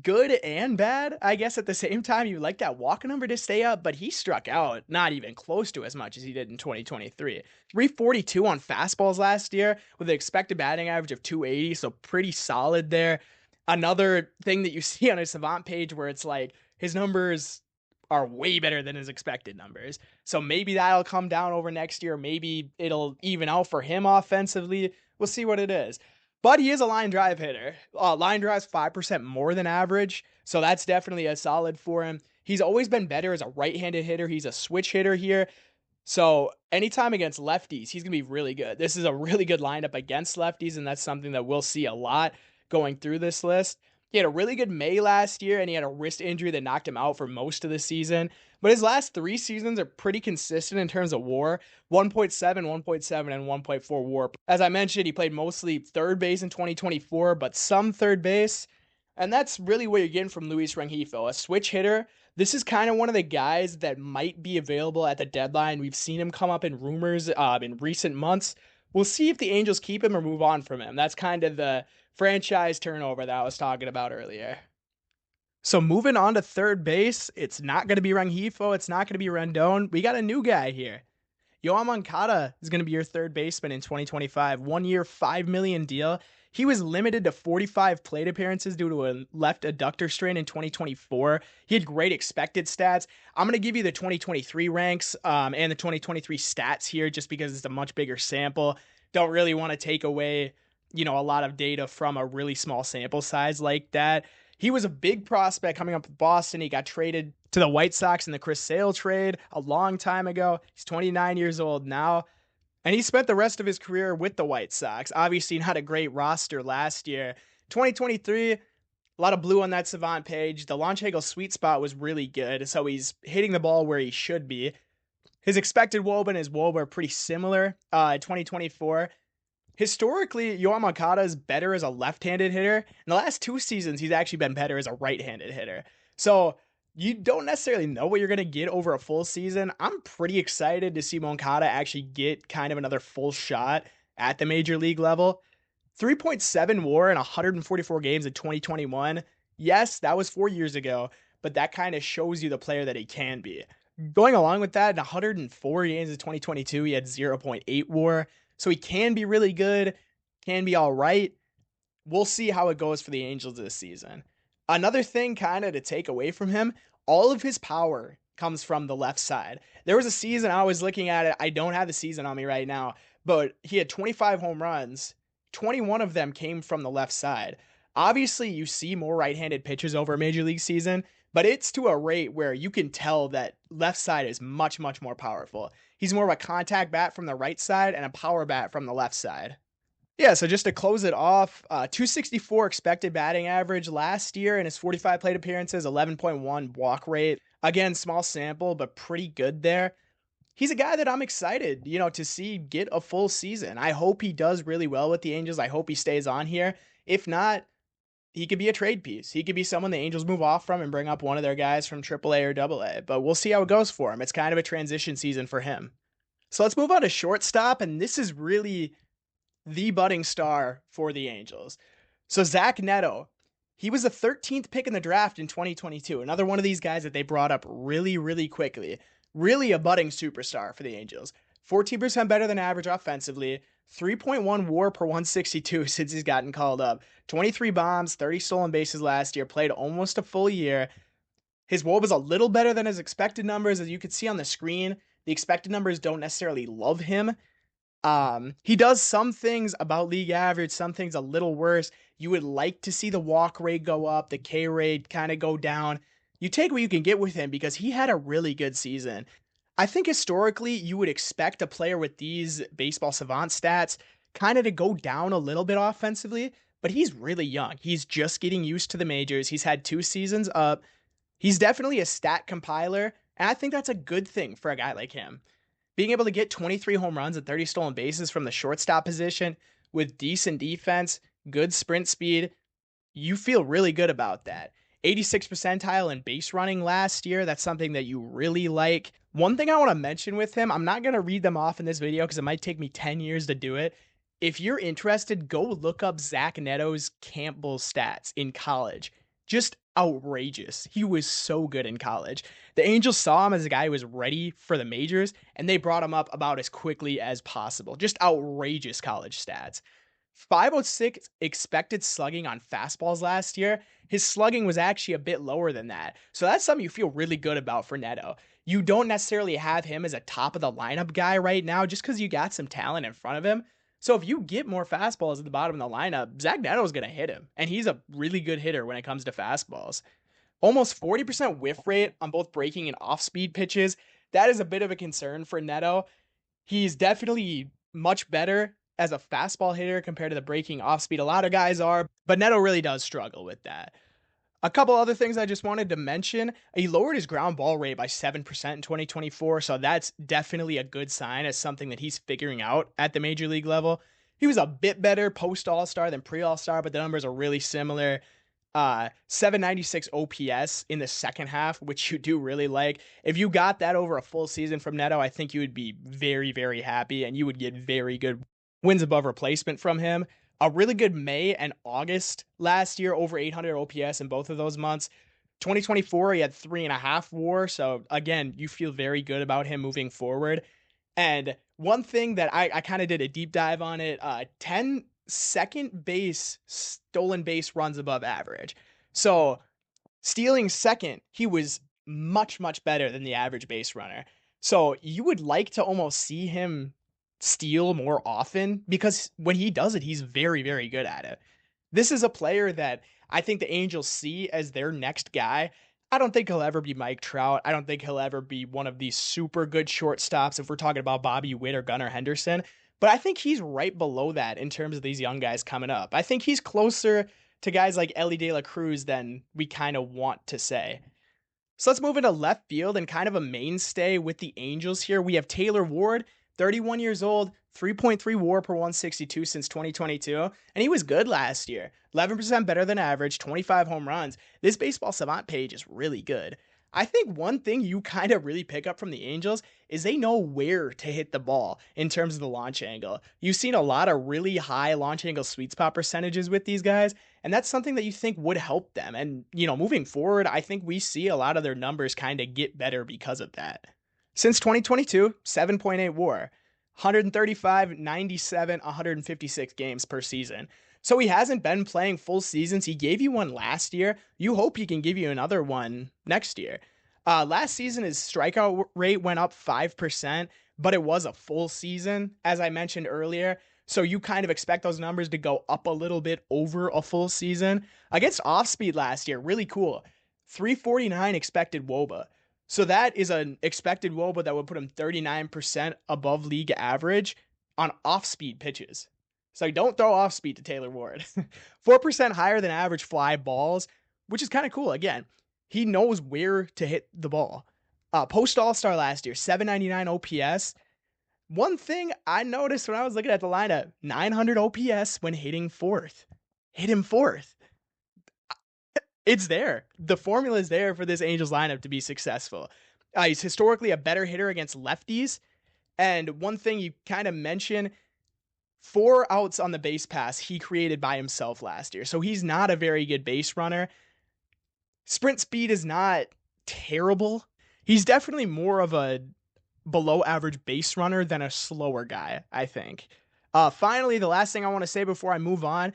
good and bad, I guess at the same time. You like that walk number to stay up, but he struck out not even close to as much as he did in 2023. 342 on fastballs last year with an expected batting average of 280, so pretty solid there. Another thing that you see on his Savant page where it's like his numbers are way better than his expected numbers. So maybe that'll come down over next year. Maybe it'll even out for him offensively. We'll see what it is. But he is a line drive hitter. Line drive's 5% more than average. So that's definitely a solid for him. He's always been better as a right-handed hitter. He's a switch hitter here. So anytime against lefties, he's going to be really good. This is a really good lineup against lefties, and that's something that we'll see a lot going through this list. He had a really good May last year, and he had a wrist injury that knocked him out for most of the season. But his last 3 seasons are pretty consistent in terms of WAR, 1.7, 1.7, and 1.4 WAR. As I mentioned, he played mostly third base in 2024, but some third base. And that's really what you're getting from Luis Rengifo, a switch hitter. This is kind of one of the guys that might be available at the deadline. We've seen him come up in rumors in recent months. We'll see if the Angels keep him or move on from him. That's kind of the franchise turnover that I was talking about earlier. So moving on to third base, it's not going to be Rengifo. It's not going to be Rendon. We got a new guy here. Yoan Moncada is going to be your third baseman in 2025. 1 year, $5 million deal. He was limited to 45 plate appearances due to a left adductor strain in 2024. He had great expected stats. I'm going to give you the 2023 ranks and the 2023 stats here just because it's a much bigger sample. Don't really want to take away, a lot of data from a really small sample size like that. He was a big prospect coming up with Boston. He got traded to the White Sox in the Chris Sale trade a long time ago. He's 29 years old now. And he spent the rest of his career with the White Sox. Obviously not a great roster last year. 2023, a lot of blue on that Savant page. The launch angle sweet spot was really good, so he's hitting the ball where he should be. His expected wOBA and his wOBA are pretty similar in 2024. Historically, Yoan Moncada is better as a left-handed hitter. In the last 2 seasons, he's actually been better as a right-handed hitter. So you don't necessarily know what you're going to get over a full season. I'm pretty excited to see Moncada actually get kind of another full shot at the major league level. 3.7 WAR in 144 games in 2021. Yes, that was 4 years ago, but that kind of shows you the player that he can be. Going along with that, in 104 games in 2022, he had 0.8 WAR. So he can be really good, can be all right. We'll see how it goes for the Angels this season. Another thing kind of to take away from him, all of his power comes from the left side. There was a season I was looking at it. I don't have the season on me right now, but he had 25 home runs. 21 of them came from the left side. Obviously, you see more right-handed pitchers over a major league season, but it's to a rate where you can tell that left side is much, much more powerful. He's more of a contact bat from the right side and a power bat from the left side. Yeah, so just to close it off, 264 expected batting average last year in his 45 plate appearances, 11.1 walk rate. Again, small sample, but pretty good there. He's a guy that I'm excited, to see get a full season. I hope he does really well with the Angels. I hope he stays on here. If not, he could be a trade piece. He could be someone the Angels move off from and bring up one of their guys from AAA or AA. But we'll see how it goes for him. It's kind of a transition season for him. So let's move on to shortstop, and this is really the budding star for the Angels. So Zach Neto, he was the 13th pick in the draft in 2022. Another one of these guys that they brought up really, really quickly. Really a budding superstar for the Angels. 14% better than average offensively. 3.1 WAR per 162 since he's gotten called up. 23 bombs, 30 stolen bases last year. Played almost a full year. His WOBA was a little better than his expected numbers. As you can see on the screen, the expected numbers don't necessarily love him. He does some things about league average, some things a little worse. You would like to see the walk rate go up, the K rate kind of go down. You take what you can get with him because he had a really good season. I think historically you would expect a player with these baseball savant stats kind of to go down a little bit offensively, but he's really young. He's just getting used to the majors. He's had 2 seasons up. He's definitely a stat compiler, and I think that's a good thing for a guy like him. Being able to get 23 home runs and 30 stolen bases from the shortstop position with decent defense, good sprint speed, you feel really good about that. 86th percentile in base running last year. That's something that you really like. One thing I want to mention with him, I'm not going to read them off in this video because it might take me 10 years to do it. If you're interested, go look up Zach Neto's Campbell stats in college. Just outrageous. He was so good in college. The Angels saw him as a guy who was ready for the majors, and they brought him up about as quickly as possible. Just outrageous college stats. .506 expected slugging on fastballs last year. His slugging was actually a bit lower than that. So that's something you feel really good about for Neto. You don't necessarily have him as a top of the lineup guy right now just because you got some talent in front of him. So if you get more fastballs at the bottom of the lineup, Zach Neto is going to hit him. And he's a really good hitter when it comes to fastballs. Almost 40% whiff rate on both breaking and off-speed pitches. That is a bit of a concern for Neto. He's definitely much better as a fastball hitter compared to the breaking off speed. A lot of guys are, but Neto really does struggle with that. A couple other things I just wanted to mention. He lowered his ground ball rate by 7% in 2024, so that's definitely a good sign as something that he's figuring out at the major league level. He was a bit better post All-Star than pre-All-Star, but the numbers are really similar. 796 OPS in the second half, which you do really like. If you got that over a full season from Neto, I think you would be very, very happy and you would get very good wins above replacement from him. A really good May and August last year, over 800 OPS in both of those months. 2024, he had 3.5 WAR. So again, you feel very good about him moving forward. And one thing that I kind of did a deep dive on it, 10 second base stolen base runs above average. So stealing second, he was much, much better than the average base runner. So you would like to almost see him steal more often because when he does it, he's very, very good at it. This is a player that I think the Angels see as their next guy. I don't think he'll ever be Mike Trout. I don't think he'll ever be one of these super good shortstops if we're talking about Bobby Witt or Gunnar Henderson. But I think he's right below that in terms of these young guys coming up. I think he's closer to guys like Elly De La Cruz than we kind of want to say. So let's move into left field and kind of a mainstay with the Angels here. We have Taylor Ward, 31 years old, 3.3 WAR per 162 since 2022, and he was good last year. 11% better than average, 25 home runs. This Baseball Savant page is really good. I think one thing you kind of really pick up from the Angels is they know where to hit the ball in terms of the launch angle. You've seen a lot of really high launch angle sweet spot percentages with these guys, and that's something that you think would help them. And, moving forward, I think we see a lot of their numbers kind of get better because of that. Since 2022, 7.8 WAR, 135, 97, 156 games per season. So he hasn't been playing full seasons. He gave you one last year. You hope he can give you another one next year. Last season, his strikeout rate went up 5%, but it was a full season, as I mentioned earlier. So you kind of expect those numbers to go up a little bit over a full season. Against off-speed last year, really cool. 349 expected wOBA. So that is an expected wOBA that would put him 39% above league average on off-speed pitches. So don't throw off-speed to Taylor Ward. 4% higher than average fly balls, which is kind of cool. Again, he knows where to hit the ball. Post All-Star last year, 799 OPS. One thing I noticed when I was looking at the lineup, 900 OPS when hitting fourth. Hit him fourth. It's there. The formula is there for this Angels lineup to be successful. He's historically a better hitter against lefties. And one thing you kind of mentioned, 4 outs on the base pass he created by himself last year. So he's not a very good base runner. Sprint speed is not terrible. He's definitely more of a below average base runner than a slower guy, I think. Finally, the last thing I want to say before I move on,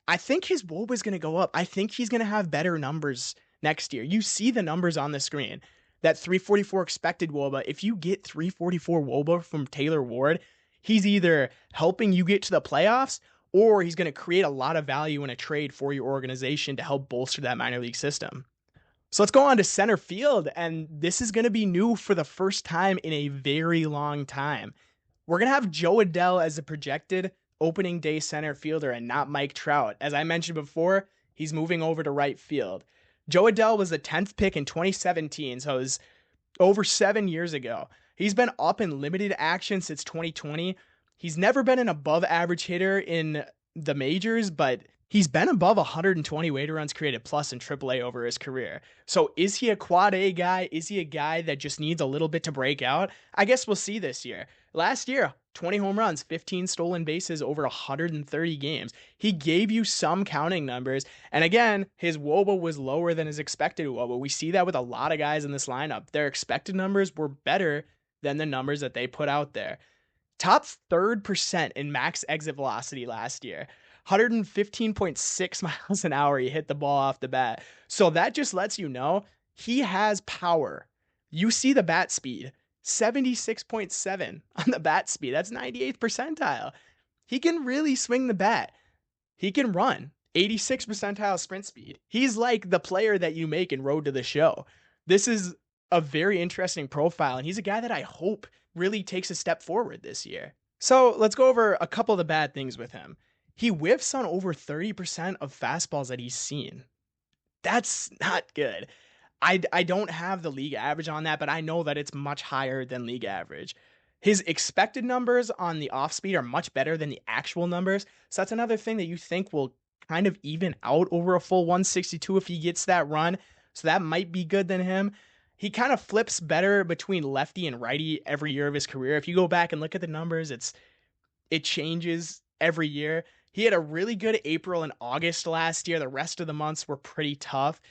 I think his wOBA is going to go up. I think he's going to have better numbers next year. You see the numbers on the screen. That 344 expected wOBA, if you get 344 wOBA from Taylor Ward, he's either helping you get to the playoffs or he's going to create a lot of value in a trade for your organization to help bolster that minor league system. So let's go on to center field, and this is going to be new for the first time in a very long time. We're going to have Jo Adell as the projected opening day center fielder and not Mike Trout. As I mentioned before, he's moving over to right field. Jo Adell was the 10th pick in 2017, so it was over 7 years ago. He's been up in limited action since 2020. He's never been an above average hitter in the majors, but he's been above 120 weighted runs created plus in AAA over his career. So is he a quad A guy? Is he a guy that just needs a little bit to break out? I guess we'll see this year. Last year, 20 home runs, 15 stolen bases over 130 games. He gave you some counting numbers. And again, his wOBA was lower than his expected wOBA. We see that with a lot of guys in this lineup. Their expected numbers were better than the numbers that they put out there. Top third percent in max exit velocity last year. 115.6 miles an hour he hit the ball off the bat. So that just lets you know he has power. You see the bat speed, 76.7 on the bat speed. That's 98th percentile. He can really swing the bat. He can run, 86th percentile sprint speed. He's like the player that you make in Road to the Show. This is a very interesting profile, and he's a guy that I hope really takes a step forward this year. So let's go over a couple of the bad things with him. He whiffs on over 30% of fastballs that he's seen. That's not good. I don't have the league average on that, but I know that it's much higher than league average. His expected numbers on the off speed are much better than the actual numbers. So that's another thing that you think will kind of even out over a full 162 if he gets that run. So that might be good than him. He kind of flips better between lefty and righty every year of his career. If you go back and look at the numbers, it changes every year. He had a really good April and August last year. The rest of the months were pretty tough.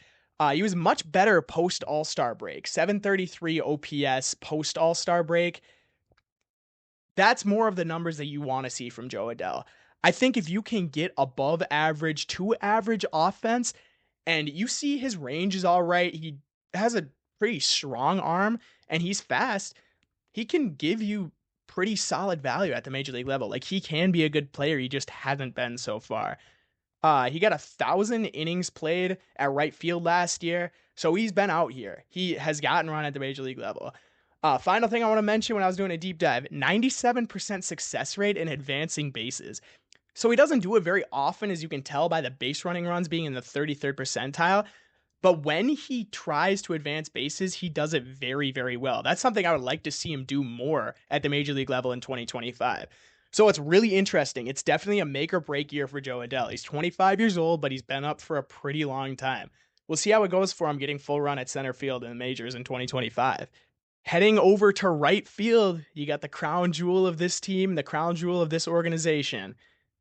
He was much better post All-Star break. 733 OPS post All-Star break. That's more of the numbers that you want to see from Jo Adell. I think if you can get above average to average offense, and you see his range is all right, he has a pretty strong arm, and he's fast, he can give you pretty solid value at the major league level. Like, he can be a good player. He just hasn't been so far. He got 1,000 innings played at right field last year, so he's been out here. He has gotten run at the major league level. Final thing I want to mention when I was doing a deep dive, 97% success rate in advancing bases. So he doesn't do it very often, as you can tell by the base running runs being in the 33rd percentile. But when he tries to advance bases, he does it very, very well. That's something I would like to see him do more at the major league level in 2025. So it's really interesting. It's definitely a make or break year for Jo Adell. He's 25 years old, but he's been up for a pretty long time. We'll see how it goes for him getting full run at center field in the majors in 2025. Heading over to right field, you got the crown jewel of this team, the crown jewel of this organization,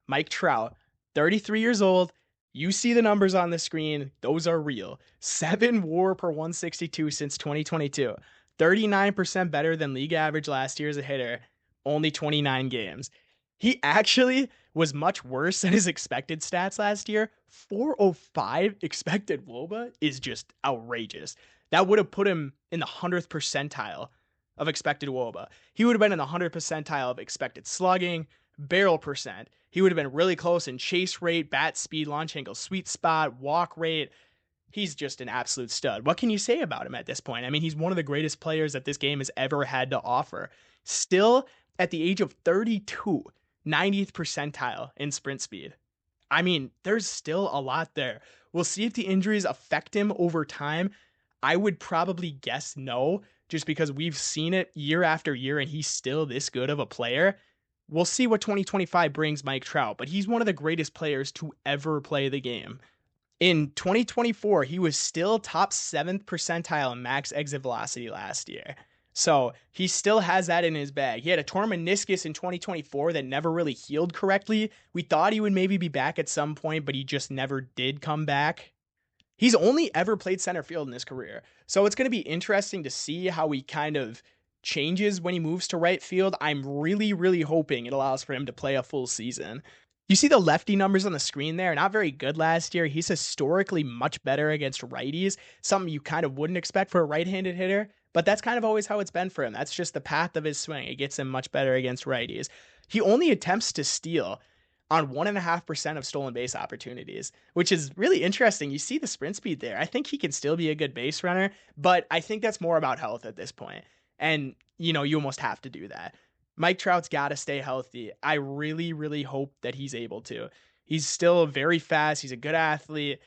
Mike Trout, 33 years old. You see the numbers on the screen. Those are real. 7 WAR per 162 since 2022. 39% better than league average last year as a hitter. Only 29 games. He actually was much worse than his expected stats last year. 405 expected wOBA is just outrageous. That would have put him in the 100th percentile of expected wOBA. He would have been in the 100th percentile of expected slugging, barrel percent. He would have been really close in chase rate, bat speed, launch angle, sweet spot, walk rate. He's just an absolute stud. What can you say about him at this point? I mean, he's one of the greatest players that this game has ever had to offer. Still, at the age of 32, 90th percentile in sprint speed. I mean, there's still a lot there. We'll see if the injuries affect him over time. I would probably guess no, just because we've seen it year after year and he's still this good of a player. We'll see what 2025 brings Mike Trout, but he's one of the greatest players to ever play the game. In 2024, he was still top 7th percentile in max exit velocity last year. So he still has that in his bag. He had a torn meniscus in 2024 that never really healed correctly. We thought he would maybe be back at some point, but he just never did come back. He's only ever played center field in his career. So it's going to be interesting to see how he kind of changes when he moves to right field. I'm really, really hoping it allows for him to play a full season. You see the lefty numbers on the screen there? Not very good last year. He's historically much better against righties, something you kind of wouldn't expect for a right-handed hitter, but that's kind of always how it's been for him. That's just the path of his swing. It gets him much better against righties. He only attempts to steal on 1.5% of stolen base opportunities, which is really interesting. You see the sprint speed there. I think he can still be a good base runner, but I think that's more about health at this point. And, you almost have to do that. Mike Trout's got to stay healthy. I really, really hope that he's able to. He's still very fast. He's a good athlete.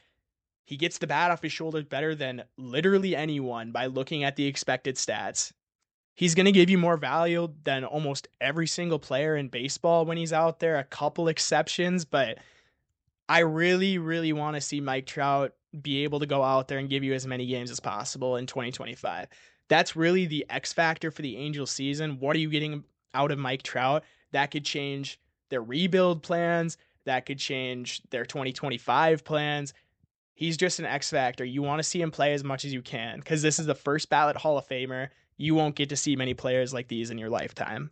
He gets the bat off his shoulders better than literally anyone by looking at the expected stats. He's going to give you more value than almost every single player in baseball when he's out there, a couple exceptions, but I really, really want to see Mike Trout be able to go out there and give you as many games as possible in 2025. That's really the X factor for the Angels season. What are you getting out of Mike Trout? That could change their rebuild plans. That could change their 2025 plans. He's just an X factor. You want to see him play as much as you can because this is the first ballot Hall of Famer. You won't get to see many players like these in your lifetime.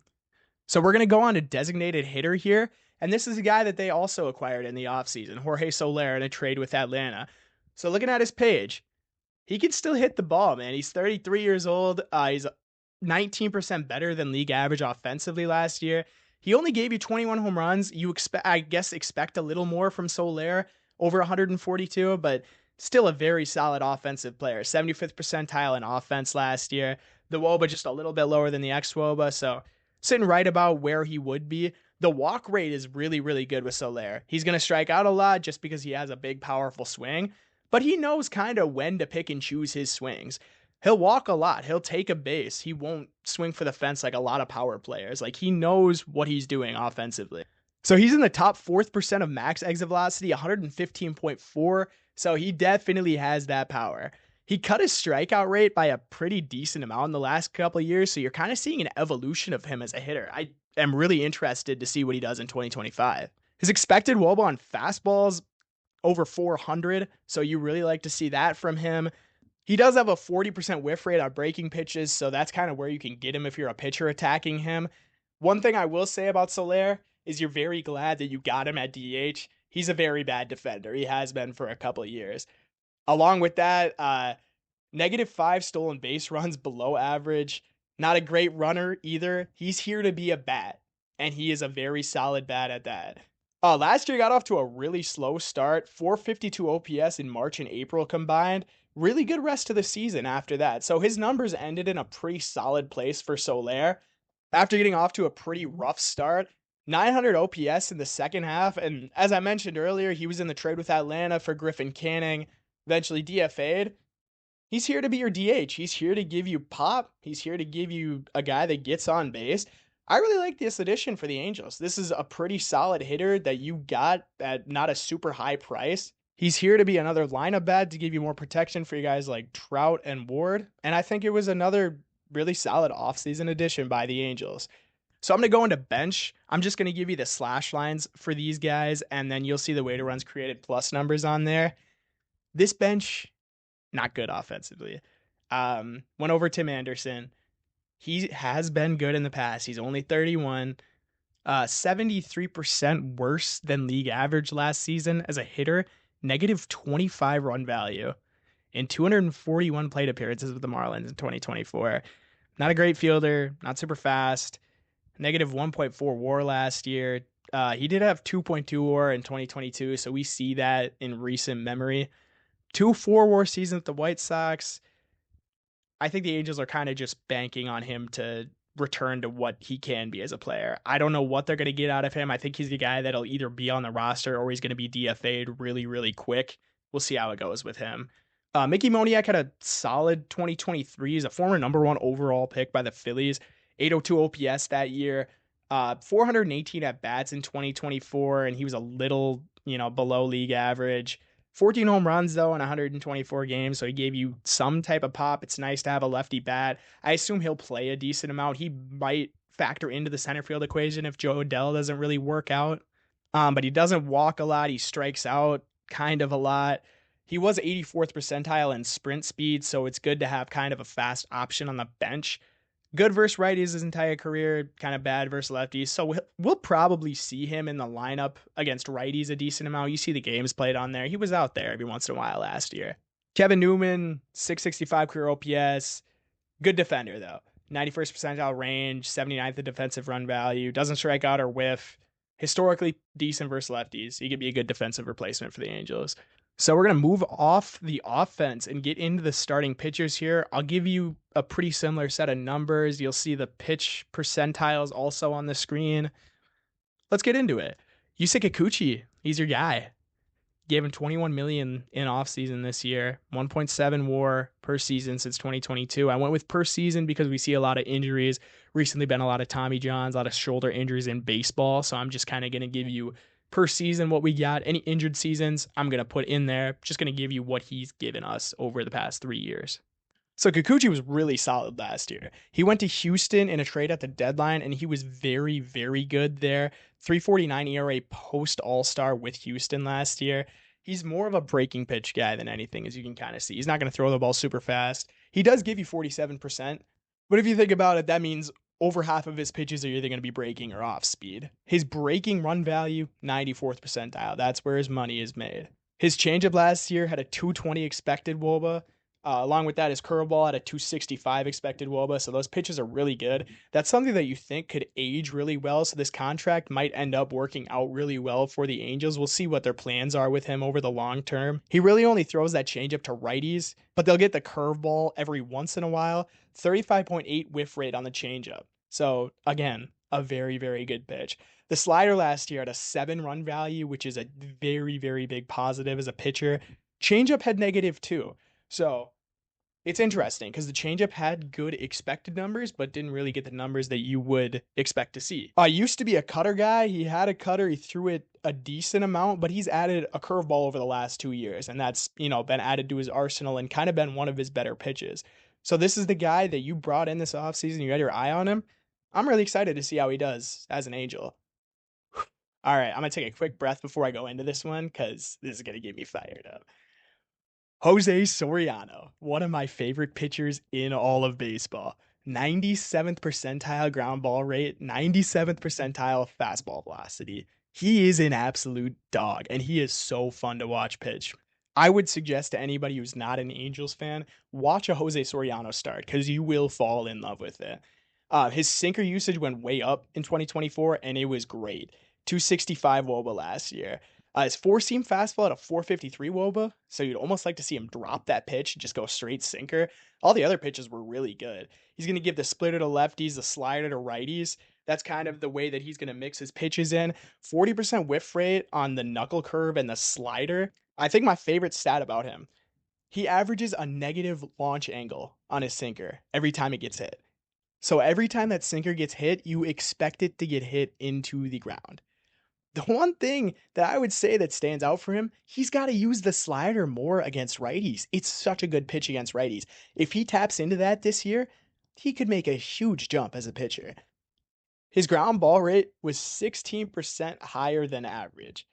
So we're going to go on to designated hitter here. And this is a guy that they also acquired in the offseason, Jorge Soler, in a trade with Atlanta. So looking at his page, he can still hit the ball, man. He's 33 years old. He's 19% better than league average offensively last year. He only gave you 21 home runs. You expect a little more from Soler, over 142, but still a very solid offensive player. 75th percentile in offense last year. The wOBA just a little bit lower than the wOBA, so sitting right about where he would be. The walk rate is really, really good with Soler. He's going to strike out a lot just because he has a big, powerful swing, but he knows kind of when to pick and choose his swings. He'll walk a lot. He'll take a base. He won't swing for the fence like a lot of power players. Like, he knows what he's doing offensively. So he's in the top 4th% of max exit velocity, 115.4. So he definitely has that power. He cut his strikeout rate by a pretty decent amount in the last couple of years. So you're kind of seeing an evolution of him as a hitter. I am really interested to see what he does in 2025. His expected wOBA on fastballs over 400. So you really like to see that from him. He does have a 40% whiff rate on breaking pitches, so that's kind of where you can get him if you're a pitcher attacking him. One thing I will say about Soler is you're very glad that you got him at DH. He's a very bad defender. He has been for a couple of years. Along with that, -5 stolen base runs, below average. Not a great runner either. He's here to be a bat, and he is a very solid bat at that. Last year got off to a really slow start. 452 OPS in March and April combined. Really good rest of the season after that. So his numbers ended in a pretty solid place for Soler. After getting off to a pretty rough start, 900 OPS in the second half. And as I mentioned earlier, he was in the trade with Atlanta for Griffin Canning, eventually DFA'd. He's here to be your DH. He's here to give you pop. He's here to give you a guy that gets on base. I really like this addition for the Angels. This is a pretty solid hitter that you got at not a super high price. He's here to be another lineup bat to give you more protection for you guys like Trout and Ward. And I think it was another really solid offseason addition by the Angels. So I'm going to go into bench. I'm just going to give you the slash lines for these guys, and then you'll see the weighted runs created plus numbers on there. This bench, not good offensively. Went over Tim Anderson. He has been good in the past. He's only 31. 73% worse than league average last season as a hitter. -25 run value in 241 plate appearances with the Marlins in 2024. Not a great fielder, not super fast. -1.4 WAR last year. He did have 2.2 WAR in 2022, so we see that in recent memory. 2 4 WAR seasons with the White Sox. I think the Angels are kind of just banking on him to return to what he can be as a player. I don't know what they're going to get out of him. I think he's the guy that'll either be on the roster or he's going to be DFA'd really, really quick. We'll see how it goes with him. Mickey Moniak had a solid 2023. He's a former #1 overall pick by the Phillies. 802 OPS that year. 418 at bats in 2024, and he was a little, below league average. 14 home runs, though, in 124 games, so he gave you some type of pop. It's nice to have a lefty bat. I assume he'll play a decent amount. He might factor into the center field equation if Adell doesn't really work out. But he doesn't walk a lot. He strikes out kind of a lot. He was 84th percentile in sprint speed, so it's good to have kind of a fast option on the bench. Good versus righties his entire career, kind of bad versus lefties. So we'll probably see him in the lineup against righties a decent amount. You see the games played on there. He was out there every once in a while last year. Kevin Newman, 665 career OPS. Good defender, though. 91st percentile range, 79th in defensive run value. Doesn't strike out or whiff. Historically decent versus lefties. He could be a good defensive replacement for the Angels. So we're going to move off the offense and get into the starting pitchers here. I'll give you a pretty similar set of numbers. You'll see the pitch percentiles also on the screen. Let's get into it. Yusei Kikuchi, he's your guy. Gave him $21 million in offseason this year, 1.7 WAR per season since 2022. I went with per season because we see a lot of injuries. Recently been a lot of Tommy Johns, a lot of shoulder injuries in baseball. So I'm just kind of going to give you per season what we got. Any injured seasons, I'm going to put in there. Just going to give you what he's given us over the past 3 years. So Kikuchi was really solid last year. He went to Houston in a trade at the deadline, and he was very, very good there. 3.49 ERA post All-Star with Houston last year. He's more of a breaking pitch guy than anything, as you can kind of see. He's not going to throw the ball super fast. He does give you 47%, but if you think about it, that means over half of his pitches are either going to be breaking or off speed. His breaking run value, 94th percentile. That's where his money is made. His changeup last year had a 220 expected wOBA. Along with that, his curveball had a 265 expected wOBA. So those pitches are really good. That's something that you think could age really well. So this contract might end up working out really well for the Angels. We'll see what their plans are with him over the long term. He really only throws that changeup to righties, but they'll get the curveball every once in a while. 35.8 whiff rate on the changeup. So again, a very, very good pitch. The slider last year had a 7 run value, which is a very, very big positive as a pitcher. Changeup had -2. So it's interesting because the changeup had good expected numbers, but didn't really get the numbers that you would expect to see. Used to be a cutter guy. He had a cutter. He threw it a decent amount, but he's added a curveball over the last 2 years, and that's, been added to his arsenal and kind of been one of his better pitches. So this is the guy that you brought in this offseason. You had your eye on him. I'm really excited to see how he does as an Angel. All right, I'm going to take a quick breath before I go into this one because this is going to get me fired up. Jose Soriano, one of my favorite pitchers in all of baseball. 97th percentile ground ball rate, 97th percentile fastball velocity. He is an absolute dog, and he is so fun to watch pitch. I would suggest to anybody who's not an Angels fan, watch a Jose Soriano start because you will fall in love with it. His sinker usage went way up in 2024, and it was great. 265 wOBA last year. His four-seam fastball at a 453 wOBA, so you'd almost like to see him drop that pitch and just go straight sinker. All the other pitches were really good. He's going to give the splitter to lefties, the slider to righties. That's kind of the way that he's going to mix his pitches in. 40% whiff rate on the knuckle curve and the slider. I think my favorite stat about him, he averages a negative launch angle on his sinker every time it gets hit. So every time that sinker gets hit, you expect it to get hit into the ground. The one thing that I would say that stands out for him, he's got to use the slider more against righties. It's such a good pitch against righties. If he taps into that this year, he could make a huge jump as a pitcher. His ground ball rate was 16% higher than average.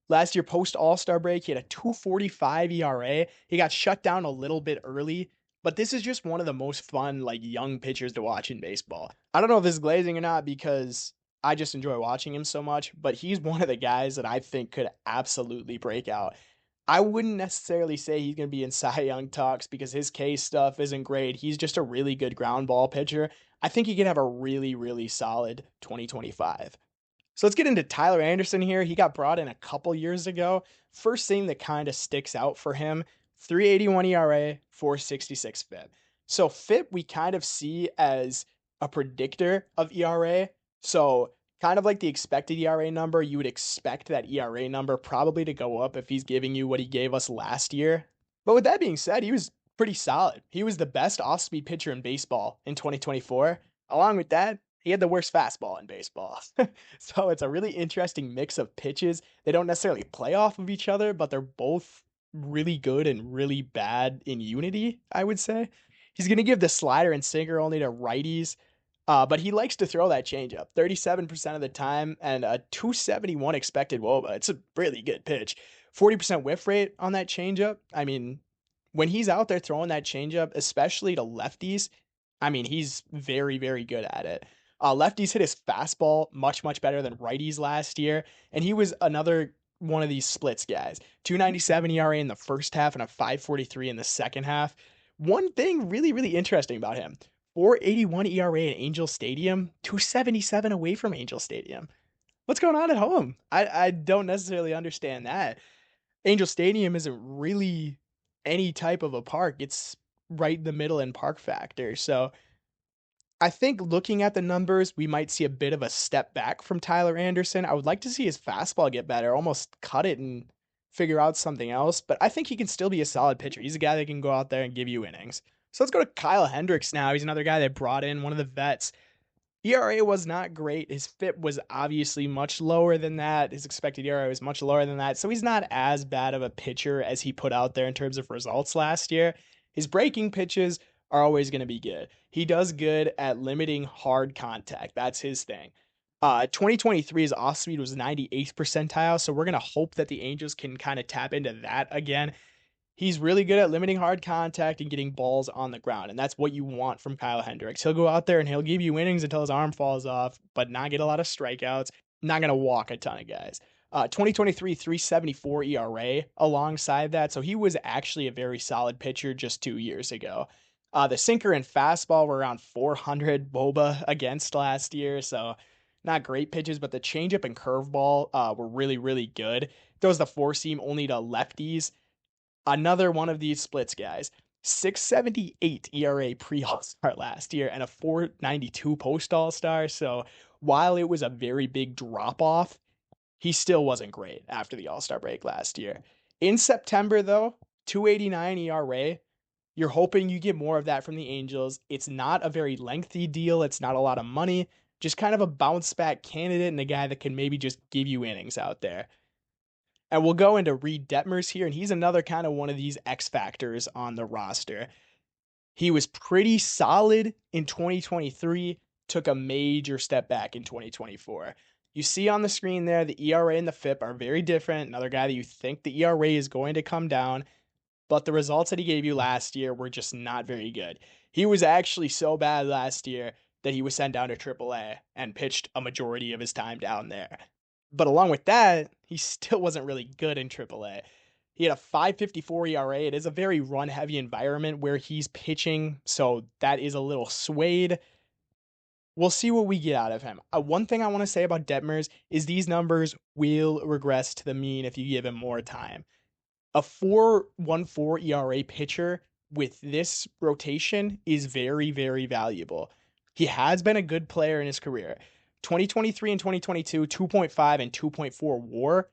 Last year, post All-Star break, he had a 2.45 ERA. He got shut down a little bit early, but this is just one of the most fun, young pitchers to watch in baseball. I don't know if this is glazing or not because I just enjoy watching him so much, but he's one of the guys that I think could absolutely break out. I wouldn't necessarily say he's going to be in Cy Young talks because his K stuff isn't great. He's just a really good ground ball pitcher. I think he could have a really, really solid 2025. So let's get into Tyler Anderson here. He got brought in a couple years ago. First thing that kind of sticks out for him, 3.81 ERA, 4.66 FIP. So FIP we kind of see as a predictor of ERA. So kind of like the expected ERA number, you would expect that ERA number probably to go up if he's giving you what he gave us last year. But with that being said, he was pretty solid. He was the best off-speed pitcher in baseball in 2024. Along with that, he had the worst fastball in baseball. So it's a really interesting mix of pitches. They don't necessarily play off of each other, but they're both really good and really bad in unity, I would say. He's going to give the slider and sinker only to righties. But he likes to throw that changeup 37% of the time and a 271 expected wOBA. It's a really good pitch. 40% whiff rate on that changeup. I mean, when he's out there throwing that changeup, especially to lefties, I mean, he's very, very good at it. Lefties hit his fastball much, much better than righties last year. And he was another one of these splits guys. 297 ERA in the first half and a 543 in the second half. One thing really, really interesting about him. 4.81 ERA at Angel Stadium, 277 away from Angel Stadium. What's going on at home? I don't necessarily understand that. Angel Stadium isn't really any type of a park. It's right in the middle in park factor. So I think looking at the numbers, we might see a bit of a step back from Tyler Anderson. I would like to see his fastball get better, almost cut it and figure out something else. But I think he can still be a solid pitcher. He's a guy that can go out there and give you innings. So let's go to Kyle Hendricks now. He's another guy that brought in, one of the vets. ERA was not great. His FIP was obviously much lower than that. His expected ERA was much lower than that. So he's not as bad of a pitcher as he put out there in terms of results last year. His breaking pitches are always going to be good. He does good at limiting hard contact. That's his thing. 2023, his off speed was 98th percentile. So we're going to hope that the Angels can kind of tap into that again. He's really good at limiting hard contact and getting balls on the ground, and that's what you want from Kyle Hendricks. He'll go out there and he'll give you innings until his arm falls off, but not get a lot of strikeouts, not going to walk a ton of guys. 2023, 374 ERA alongside that, so he was actually a very solid pitcher just 2 years ago. The sinker and fastball were around 400 wOBA against last year, so not great pitches, but the changeup and curveball were really, really good. Throws the four seam only to lefties. Another one of these splits guys. 678 ERA pre All Star last year and a 492 post All Star. So while it was a very big drop off, he still wasn't great after the All Star break last year. In September, though, 289 ERA. You're hoping you get more of that from the Angels. It's not a very lengthy deal. It's not a lot of money. Just kind of a bounce back candidate and a guy that can maybe just give you innings out there. And we'll go into Reid Detmers here, and he's another kind of one of these X factors on the roster. He was pretty solid in 2023, took a major step back in 2024. You see on the screen there, the ERA and the FIP are very different. Another guy that you think the ERA is going to come down, but the results that he gave you last year were just not very good. He was actually so bad last year that he was sent down to AAA and pitched a majority of his time down there. But along with that, he still wasn't really good in AAA. He had a 5.54 ERA. It is a very run-heavy environment where he's pitching, so that is a little swayed. We'll see what we get out of him. One thing I want to say about Detmers is these numbers will regress to the mean if you give him more time. A 4.14 ERA pitcher with this rotation is very, very valuable. He has been a good player in his career. 2023 and 2022, 2.5 and 2.4 WAR.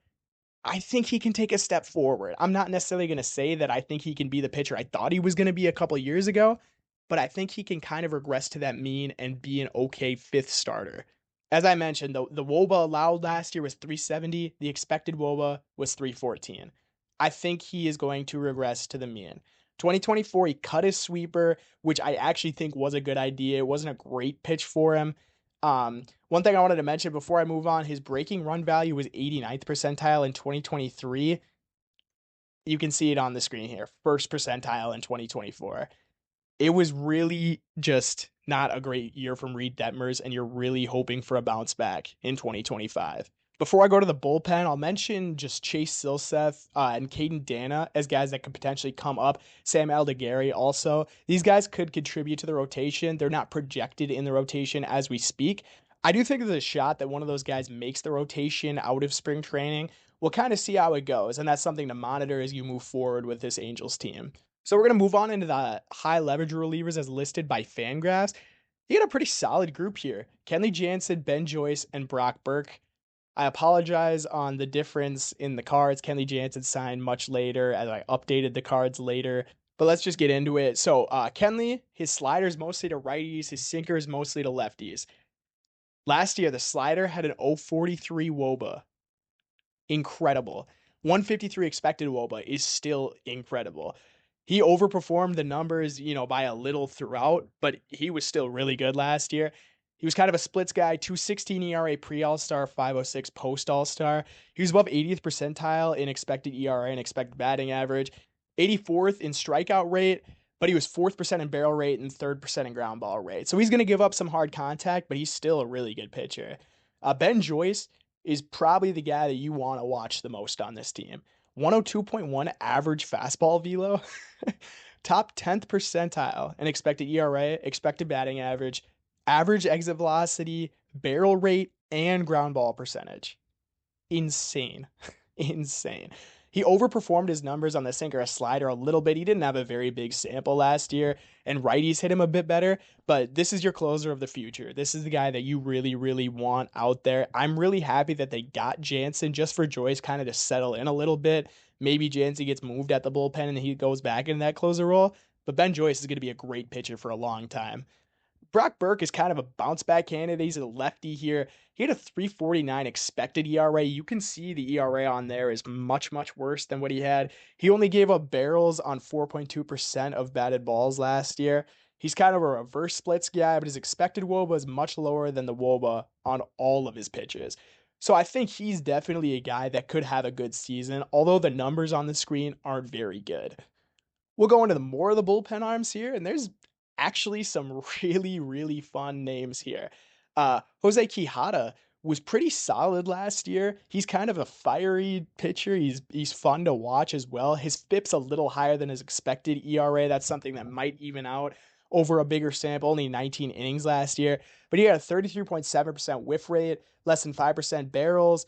I think he can take a step forward. I'm not necessarily going to say that I think he can be the pitcher I thought he was going to be a couple years ago, but I think he can kind of regress to that mean and be an okay fifth starter. As I mentioned, the wOBA allowed last year was 370. The expected wOBA was 314. I think he is going to regress to the mean. 2024, he cut his sweeper, which I actually think was a good idea. It wasn't a great pitch for him. One thing I wanted to mention before I move on, his breaking run value was 89th percentile in 2023. You can see it on the screen here, first percentile in 2024. It was really just not a great year from Reid Detmers, and you're really hoping for a bounce back in 2025. Before I go to the bullpen, I'll mention just Chase Silseth and Caden Dana as guys that could potentially come up. Sam Aldegheri also. These guys could contribute to the rotation. They're not projected in the rotation as we speak. I do think there's a shot that one of those guys makes the rotation out of spring training. We'll kind of see how it goes, and that's something to monitor as you move forward with this Angels team. So we're going to move on into the high leverage relievers as listed by FanGraphs. You got a pretty solid group here. Kenley Jansen, Ben Joyce, and Brock Burke. I apologize on the difference in the cards. Kenley Jansen signed much later as I updated the cards later. But let's just get into it. So Kenley, his slider's mostly to righties. His sinker is mostly to lefties. Last year, the slider had an 0.43 wOBA. Incredible. 153 expected wOBA is still incredible. He overperformed the numbers, by a little throughout, but he was still really good last year. He was kind of a splits guy, 216 ERA pre-All-Star, 506 post-All-Star. He was above 80th percentile in expected ERA and expected batting average, 84th in strikeout rate, but he was 4th% in barrel rate and 3rd% in ground ball rate. So he's going to give up some hard contact, but he's still a really good pitcher. Ben Joyce is probably the guy that you want to watch the most on this team. 102.1 average fastball velo, top 10th percentile in expected ERA, expected batting average exit velocity, barrel rate, and ground ball percentage. Insane. Insane. He overperformed his numbers on the sinker a slider a little bit. He didn't have a very big sample last year, and righties hit him a bit better, but this is your closer of the future. This is the guy that you really, really want out there. I'm really happy that they got Jansen just for Joyce kind of to settle in a little bit. Maybe Jansen gets moved at the bullpen and he goes back into that closer role, but Ben Joyce is going to be a great pitcher for a long time. Brock Burke is kind of a bounce back candidate. He's a lefty here. He had a 3.49 expected ERA. You can see the ERA on there is much, much worse than what he had. He only gave up barrels on 4.2% of batted balls last year. He's kind of a reverse splits guy, but his expected wOBA is much lower than the wOBA on all of his pitches. So I think he's definitely a guy that could have a good season, although the numbers on the screen aren't very good. We'll go into the more of the bullpen arms here, and there's actually some really, really fun names here. Jose Quijada was pretty solid last year. He's kind of a fiery pitcher. He's fun to watch as well. His FIP's a little higher than his expected ERA. That's something that might even out over a bigger sample, only 19 innings last year. But he had a 33.7% whiff rate, less than 5% barrels,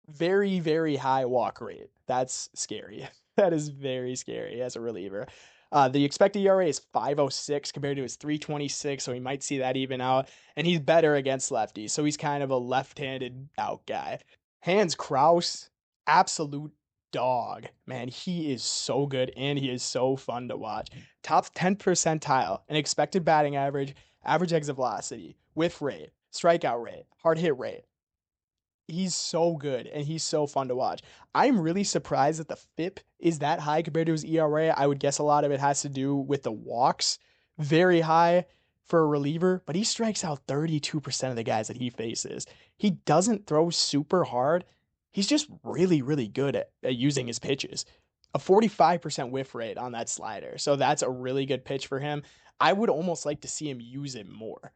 very, very high walk rate. That's scary. That is very scary as a reliever. The expected ERA is 5.06 compared to his 3.26, so he might see that even out. And he's better against lefties, so he's kind of a left-handed out guy. Hans Kraus, absolute dog. Man, he is so good and he is so fun to watch. Top 10 percentile in expected batting average, average exit velocity, whiff rate, strikeout rate, hard hit rate. He's so good and he's so fun to watch. I'm really surprised that the FIP is that high compared to his ERA. I would guess a lot of it has to do with the walks. Very high for a reliever, but he strikes out 32% of the guys that he faces. He doesn't throw super hard. He's just really, really good at using his pitches. A 45% whiff rate on that slider. So that's a really good pitch for him. I would almost like to see him use it more.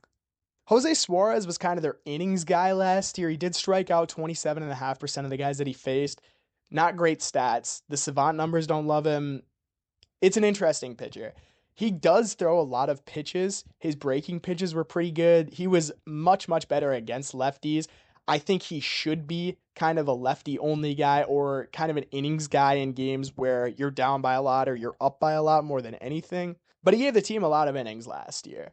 Jose Suarez was kind of their innings guy last year. He did strike out 27.5% of the guys that he faced. Not great stats. The Savant numbers don't love him. It's an interesting pitcher. He does throw a lot of pitches. His breaking pitches were pretty good. He was much, much better against lefties. I think he should be kind of a lefty only guy or kind of an innings guy in games where you're down by a lot or you're up by a lot more than anything. But he gave the team a lot of innings last year.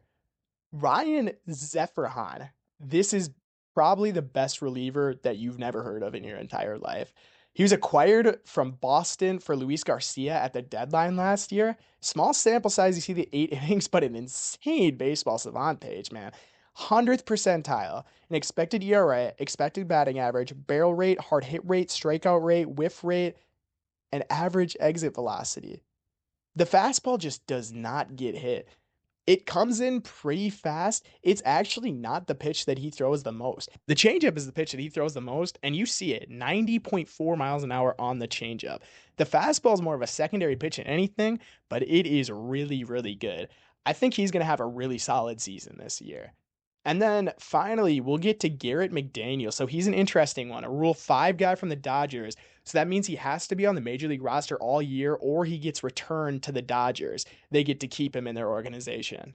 Ryan Zephyrhan. This is probably the best reliever that you've never heard of in your entire life. He was acquired from Boston for Luis Garcia at the deadline last year. Small sample size, you see the 8 innings, but an insane baseball savant page, man. 100th percentile in expected ERA, expected batting average, barrel rate, hard hit rate, strikeout rate, whiff rate, and average exit velocity. The fastball just does not get hit. It comes in pretty fast. It's actually not the pitch that he throws the most. The changeup is the pitch that he throws the most, and you see it 90.4 miles an hour on the changeup. The fastball is more of a secondary pitch than anything, but it is really, really good. I think he's going to have a really solid season this year. And then finally, we'll get to Garrett McDaniel. So he's an interesting one, a Rule 5 guy from the Dodgers. So that means he has to be on the Major League roster all year or he gets returned to the Dodgers. They get to keep him in their organization.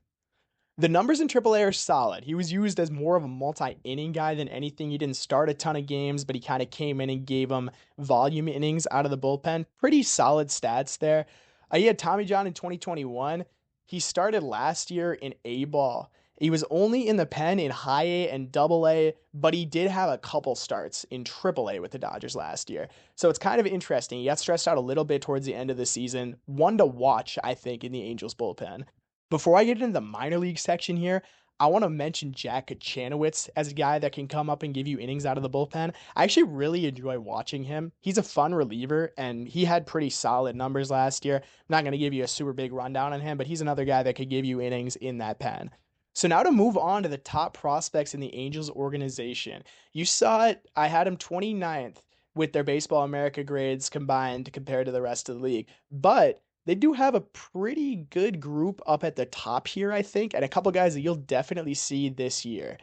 The numbers in AAA are solid. He was used as more of a multi-inning guy than anything. He didn't start a ton of games, but he kind of came in and gave them volume innings out of the bullpen. Pretty solid stats there. He had Tommy John in 2021. He started last year in A-ball. He was only in the pen in high A and double A, but he did have a couple starts in triple A with the Dodgers last year. So it's kind of interesting. He got stressed out a little bit towards the end of the season. One to watch, I think, in the Angels bullpen. Before I get into the minor league section here, I want to mention Jack Kachanowicz as a guy that can come up and give you innings out of the bullpen. I actually really enjoy watching him. He's a fun reliever, and he had pretty solid numbers last year. I'm not going to give you a super big rundown on him, but he's another guy that could give you innings in that pen. So now to move on to the top prospects in the Angels organization. You saw it. I had him 29th with their Baseball America grades combined compared to the rest of the league. But they do have a pretty good group up at the top here, I think, and a couple guys that you'll definitely see this year.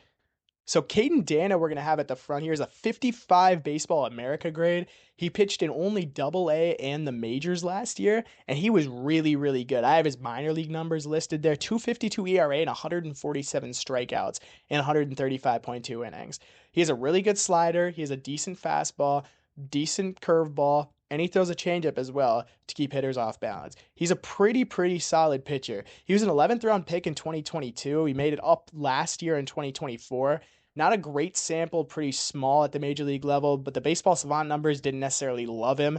So Caden Dana, we're going to have at the front here is a 55 Baseball America grade. He pitched in only Double A and the majors last year, and he was really, really good. I have his minor league numbers listed there. 2.52 ERA and 147 strikeouts in 135.2 innings. He has a really good slider. He has a decent fastball, decent curveball, and he throws a changeup as well to keep hitters off balance. He's a pretty solid pitcher. He was an 11th round pick in 2022. He made it up last year in 2024. Not a great sample, pretty small at the major league level, but the Baseball Savant numbers didn't necessarily love him.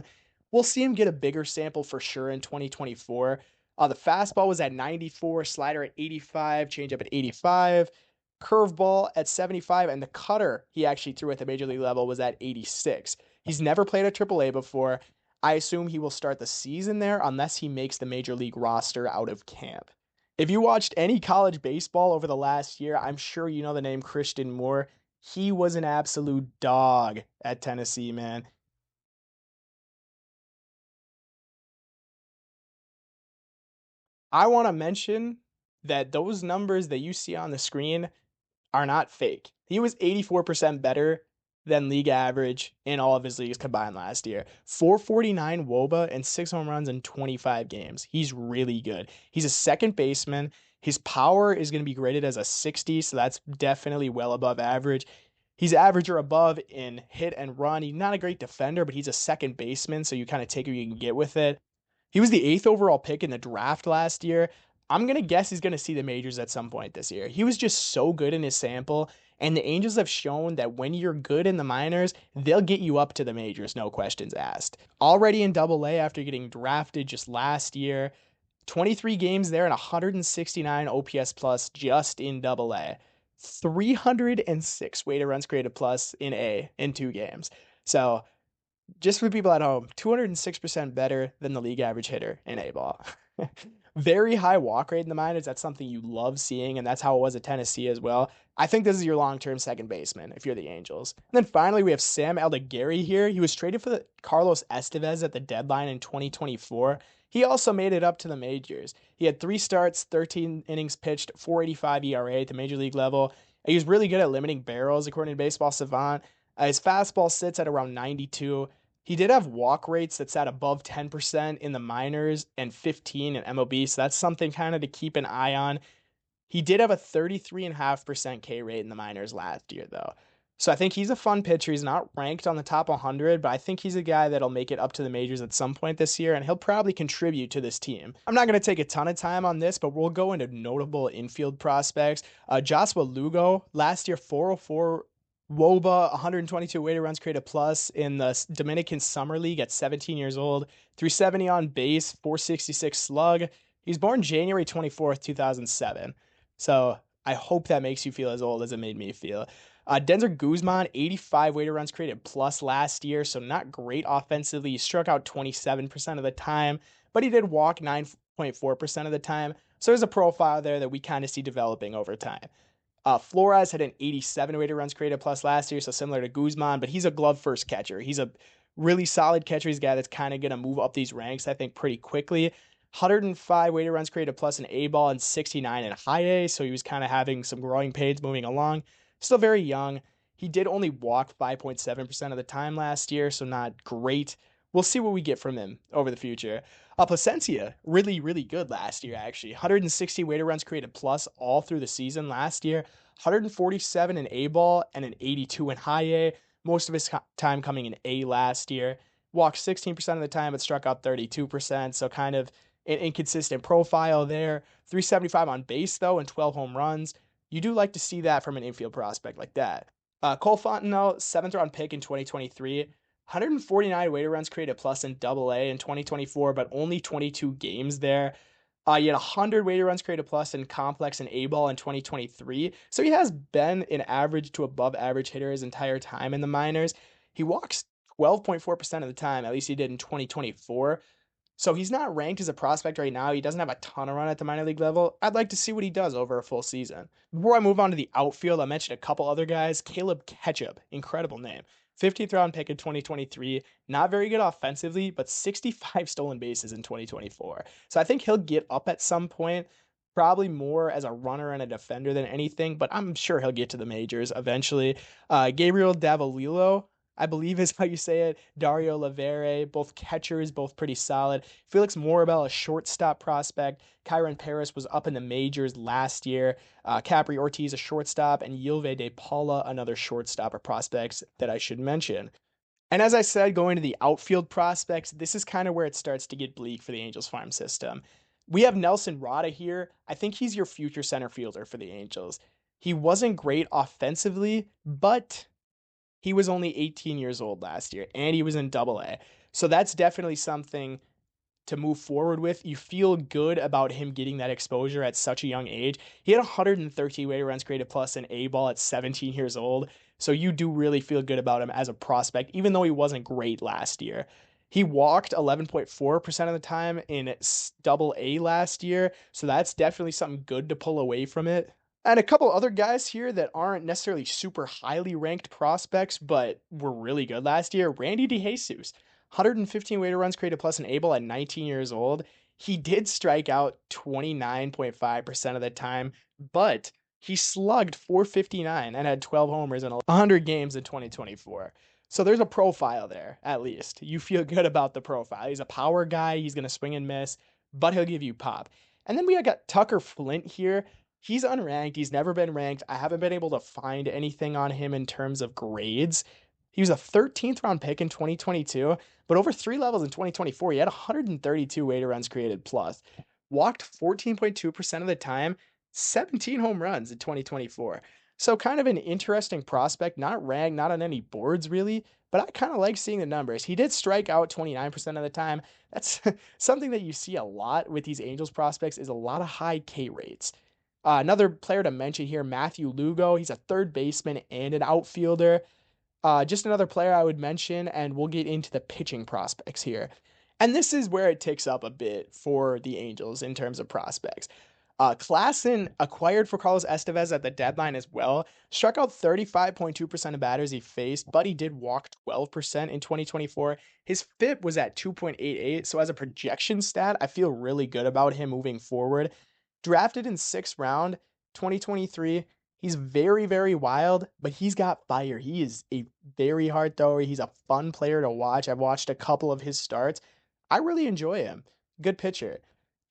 We'll see him get a bigger sample for sure in 2024. The fastball was at 94, slider at 85, changeup at 85, curveball at 75, and the cutter he actually threw at the major league level was at 86. He's never played at AAA before. I assume he will start the season there unless he makes the major league roster out of camp. If you watched any college baseball over the last year, I'm sure you know the name Christian Moore. He was an absolute dog at Tennessee, man. I want to mention that those numbers that you see on the screen are not fake. He was 84% better than league average in all of his leagues combined last year. 449 wOBA and 6 home runs in 25 games. He's really good. He's a second baseman. His power is going to be graded as a 60, so that's definitely well above average. He's average or above in hit and run. He's not a great defender, but he's a second baseman, so you kind of take what you can get with it. He was the 8th overall pick in the draft last year. I'm going to guess he's going to see the majors at some point this year. He was just so good in his sample, and the Angels have shown that when you're good in the minors, they'll get you up to the majors, no questions asked. Already in Double-A after getting drafted just last year, 23 games there and 169 OPS plus just in Double-A. 306 weighted runs created plus in A in 2 games. So just for people at home, 206% better than the league average hitter in A-ball. Very high walk rate in the minors. That's something you love seeing, and that's how it was at Tennessee as well. I think this is your long-term second baseman if you're the Angels. And then finally, we have Sam Aldegheri here. He was traded for the Carlos Estevez at the deadline in 2024. He also made it up to the majors. He had 3 starts, 13 innings pitched, 4.85 ERA at the major league level. He was really good at limiting barrels, according to Baseball Savant. His fastball sits at around 92. He did have walk rates that sat above 10% in the minors and 15 in MLB, so that's something kind of to keep an eye on. He did have a 33.5% K rate in the minors last year, though. So I think he's a fun pitcher. He's not ranked on the top 100, but I think he's a guy that'll make it up to the majors at some point this year, and he'll probably contribute to this team. I'm not going to take a ton of time on this, but we'll go into notable infield prospects. Joshua Lugo, last year 404 wOBA, 122 weighted runs created plus in the Dominican Summer League at 17 years old, 370 on base, 466 slug. He was born January 24th, 2007. So I hope that makes you feel as old as it made me feel. Denzer Guzman, 85 weighted runs created plus last year, so not great offensively. He struck out 27% of the time, but he did walk 9.4% of the time. So there's a profile there that we kind of see developing over time. Flores had an 87 weighted runs created plus last year, so similar to Guzman, but he's a glove first catcher. He's a really solid catcher. He's a guy that's kind of going to move up these ranks, I think, pretty quickly. 105 weighted runs created plus in A-ball and 69 in high A, so he was kind of having some growing pains moving along. Still very young. He did only walk 5.7% of the time last year, so not great. We'll see what we get from him over the future. Placencia, really, really good last year, actually. 160 weighted runs created plus all through the season last year. 147 in A-ball and an 82 in high A. Most of his time coming in A last year. Walked 16% of the time, but struck out 32%, so kind of an inconsistent profile there. 375 on base, though, and 12 home runs. You do like to see that from an infield prospect like that. Cole Fontenot, 7th round pick in 2023. 149 weighted runs created plus in Double-A in 2024, but only 22 games there. He had 100 weighted runs created plus in complex and A-ball in 2023. So he has been an average to above average hitter his entire time in the minors. He walks 12.4% of the time, at least he did in 2024. So he's not ranked as a prospect right now. He doesn't have a ton of run at the minor league level. I'd like to see what he does over a full season. Before I move on to the outfield, I mentioned a couple other guys. Caleb Ketchup, incredible name. 15th round pick in 2023. Not very good offensively, but 65 stolen bases in 2024. So I think he'll get up at some point, probably more as a runner and a defender than anything, but I'm sure he'll get to the majors eventually. Gabriel Davalillo, I believe is how you say it. Dario Lavere, both catchers, both pretty solid. Felix Morabel, a shortstop prospect. Kyron Paris was up in the majors last year. Capri Ortiz, a shortstop. And Yilve De Paula, another shortstop of prospects that I should mention. And as I said, going to the outfield prospects, this is kind of where it starts to get bleak for the Angels farm system. We have Nelson Rada here. I think he's your future center fielder for the Angels. He wasn't great offensively, but he was only 18 years old last year, and he was in Double-A. So that's definitely something to move forward with. You feel good about him getting that exposure at such a young age. He had 113 weighted runs created plus in A-ball at 17 years old. So you do really feel good about him as a prospect, even though he wasn't great last year. He walked 11.4% of the time in Double-A last year. So that's definitely something good to pull away from it. And a couple other guys here that aren't necessarily super highly ranked prospects, but were really good last year. Randy DeJesus, 115 weighted runs created plus in A-ball at 19 years old. He did strike out 29.5% of the time, but he slugged 459 and had 12 homers in 100 games in 2024. So there's a profile there, at least. You feel good about the profile. He's a power guy. He's going to swing and miss, but he'll give you pop. And then we got Tucker Flint here. He's unranked. He's never been ranked. I haven't been able to find anything on him in terms of grades. He was a 13th round pick in 2022, but over 3 levels in 2024, he had 132 weighted runs created plus. Walked 14.2% of the time, 17 home runs in 2024. So kind of an interesting prospect, not ranked, not on any boards really, but I kind of like seeing the numbers. He did strike out 29% of the time. That's something that you see a lot with these Angels prospects is a lot of high K rates. Another player to mention here, Matthew Lugo. He's a third baseman and an outfielder. Just another player I would mention, and we'll get into the pitching prospects here. And this is where it ticks up a bit for the Angels in terms of prospects. Klassen acquired for Carlos Estevez at the deadline as well. Struck out 35.2% of batters he faced, but he did walk 12% in 2024. His FIP was at 2.88, so as a projection stat, I feel really good about him moving forward. Drafted in 6th round, 2023. He's very, very wild, but he's got fire. He is a very hard thrower. He's a fun player to watch. I've watched a couple of his starts. I really enjoy him. Good pitcher.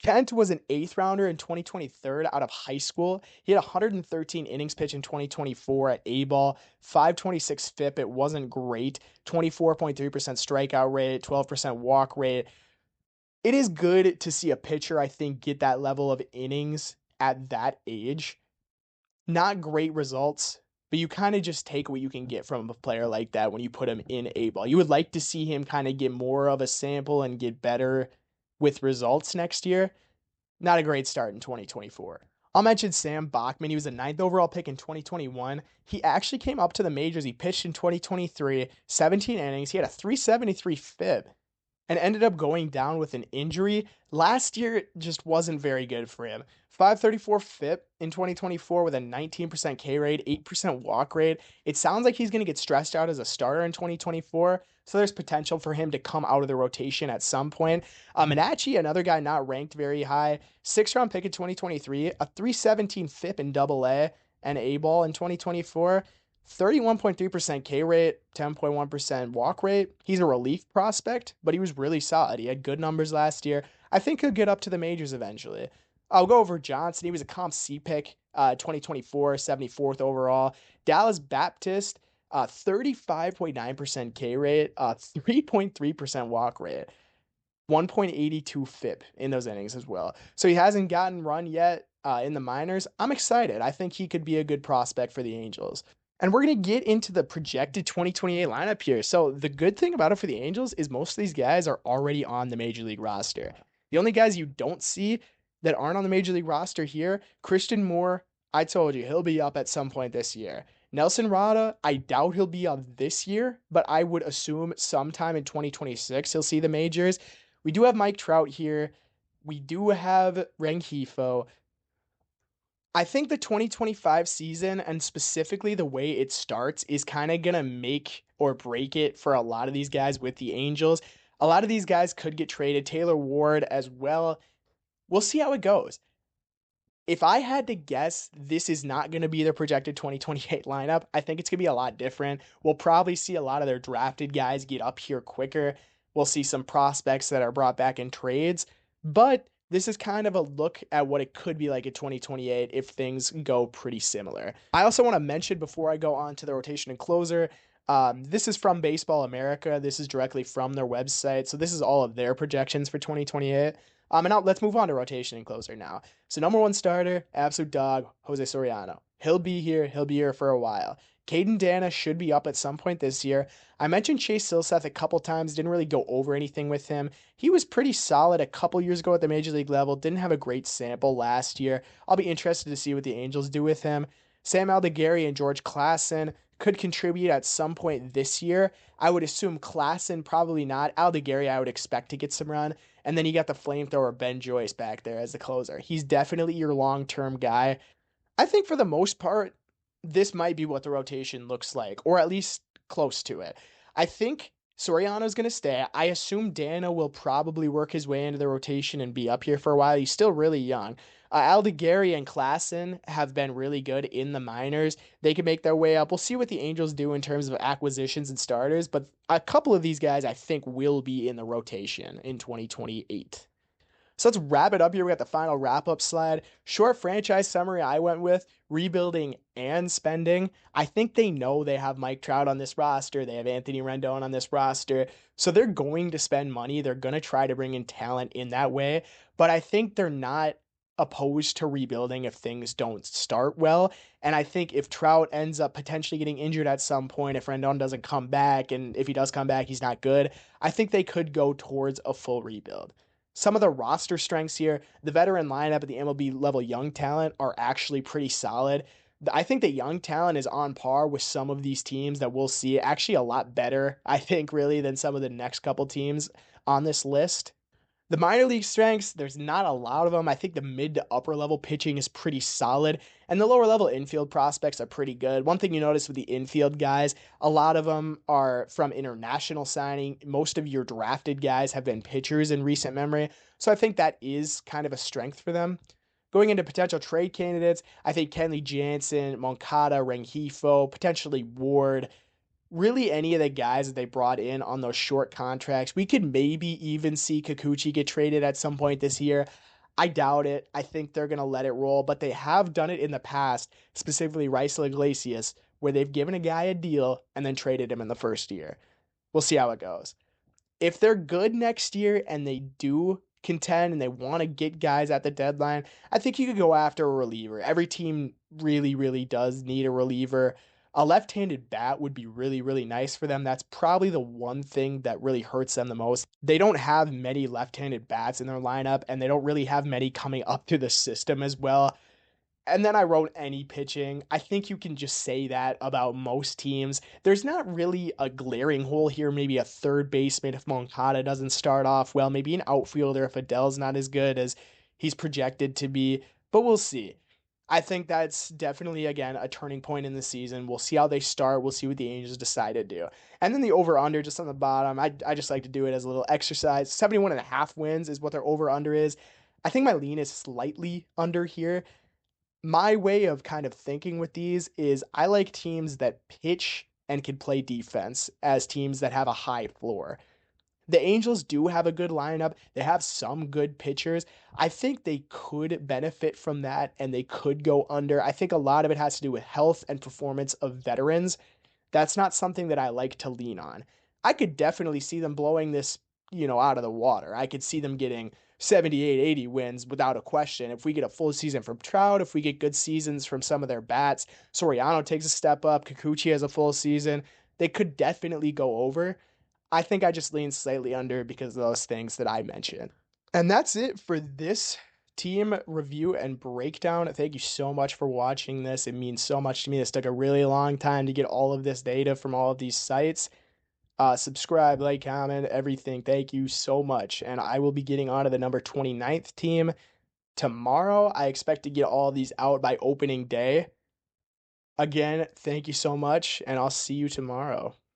Kent was an 8th rounder in 2023 out of high school. He had 113 innings pitched in 2024 at A-ball, 526 FIP. It wasn't great. 24.3% strikeout rate, 12% walk rate. It is good to see a pitcher, I think, get that level of innings at that age. Not great results, but you kind of just take what you can get from a player like that when you put him in A-ball. You would like to see him kind of get more of a sample and get better with results next year. Not a great start in 2024. I'll mention Sam Bachman. He was a 9th overall pick in 2021. He actually came up to the majors. He pitched in 2023, 17 innings. He had a 373 FIP and ended up going down with an injury. Last year, it just wasn't very good for him. 534 FIP in 2024 with a 19% K rate, 8% walk rate. It sounds like he's going to get stressed out as a starter in 2024, so there's potential for him to come out of the rotation at some point. Manachi, another guy not ranked very high, 6th round pick in 2023, a 317 FIP in AA and A-ball in 2024. 31.3% K rate, 10.1% walk rate. He's a relief prospect, but he was really solid. He had good numbers last year. I think he'll get up to the majors eventually. I'll go over Jansen. He was a Comp C pick, 2024, 74th overall. Dallas Baptist, 35.9% K rate, 3.3% walk rate, 1.82 FIP in those innings as well. So he hasn't gotten run yet in the minors. I'm excited. I think he could be a good prospect for the Angels. And we're going to get into the projected 2028 lineup here. So the good thing about it for the Angels is most of these guys are already on the Major League roster. The only guys you don't see that aren't on the Major League roster here, Christian Moore, I told you, he'll be up at some point this year. Nelson Rada, I doubt he'll be up this year, but I would assume sometime in 2026 he'll see the majors. We do have Mike Trout here. We do have Rengifo. I think the 2025 season, and specifically the way it starts, is kind of going to make or break it for a lot of these guys with the Angels. A lot of these guys could get traded. Taylor Ward as well. We'll see how it goes. If I had to guess, this is not going to be their projected 2028 lineup. I think it's going to be a lot different. We'll probably see a lot of their drafted guys get up here quicker. We'll see some prospects that are brought back in trades. But this is kind of a look at what it could be like in 2028 if things go pretty similar. I also want to mention before I go on to the rotation and closer, this is from Baseball America. This is directly from their website. So this is all of their projections for 2028. And now let's move on to rotation and closer now. So number 1 starter, absolute dog, Jose Soriano. He'll be here. He'll be here for a while. Caden Dana should be up at some point this year. I mentioned Chase Silseth a couple times, didn't really go over anything with him. He was pretty solid a couple years ago at the Major League level, didn't have a great sample last year. I'll be interested to see what the Angels do with him. Sam Aldegheri and George Klassen could contribute at some point this year. I would assume Klassen probably not. Aldegheri I would expect to get some run. And then you got the flamethrower Ben Joyce back there as the closer. He's definitely your long-term guy. I think for the most part, this might be what the rotation looks like, or at least close to it. I think Soriano's going to stay. I assume Dano will probably work his way into the rotation and be up here for a while. He's still really young. Aldegheri and Klassen have been really good in the minors. They can make their way up. We'll see what the Angels do in terms of acquisitions and starters, but a couple of these guys I think will be in the rotation in 2028. So let's wrap it up here. We got the final wrap up slide. Short franchise summary I went with rebuilding and spending. I think they know they have Mike Trout on this roster. They have Anthony Rendon on this roster. So they're going to spend money. They're going to try to bring in talent in that way. But I think they're not opposed to rebuilding if things don't start well. And I think if Trout ends up potentially getting injured at some point, if Rendon doesn't come back, and if he does come back, he's not good, I think they could go towards a full rebuild. Some of the roster strengths here, the veteran lineup at the MLB level young talent are actually pretty solid. I think that young talent is on par with some of these teams that we'll see. Actually, a lot better, I think, really, than some of the next couple teams on this list. The minor league strengths, there's not a lot of them. I think the mid to upper level pitching is pretty solid, and the lower level infield prospects are pretty good. One thing you notice with the infield guys, a lot of them are from international signing. Most of your drafted guys have been pitchers in recent memory, so I think that is kind of a strength for them. Going into potential trade candidates, I think Kenley, Jansen, Moncada, Rengifo, potentially Ward, really any of the guys that they brought in on those short contracts. We could maybe even see Kikuchi get traded at some point this year. I doubt it. I think they're going to let it roll, but they have done it in the past, specifically Raisel Iglesias, where they've given a guy a deal and then traded him in the first year. We'll see how it goes. If they're good next year and they do contend and they want to get guys at the deadline, I think you could go after a reliever. Every team really, really does need a reliever. A left-handed bat would be really, really nice for them. That's probably the one thing that really hurts them the most. They don't have many left-handed bats in their lineup, and they don't really have many coming up through the system as well. And then I wrote any pitching. I think you can just say that about most teams. There's not really a glaring hole here. Maybe a third baseman if Moncada doesn't start off well. Maybe an outfielder if Adell's not as good as he's projected to be. But we'll see. I think that's definitely, again, a turning point in the season. We'll see how they start. We'll see what the Angels decide to do. And then the over-under just on the bottom. I just like to do it as a little exercise. 71.5 wins is what their over-under is. I think my lean is slightly under here. My way of kind of thinking with these is I like teams that pitch and can play defense as teams that have a high floor. The Angels do have a good lineup. They have some good pitchers. I think they could benefit from that and they could go under. I think a lot of it has to do with health and performance of veterans. That's not something that I like to lean on. I could definitely see them blowing this, out of the water. I could see them getting 78, 80 wins without a question. If we get a full season from Trout, if we get good seasons from some of their bats, Soriano takes a step up, Kikuchi has a full season, they could definitely go over. I think I just lean slightly under because of those things that I mentioned. And that's it for this team review and breakdown. Thank you so much for watching this. It means so much to me. This took a really long time to get all of this data from all of these sites. Subscribe, like, comment, everything. Thank you so much. And I will be getting on to the number 29th team tomorrow. I expect to get all of these out by opening day. Again, thank you so much, and I'll see you tomorrow.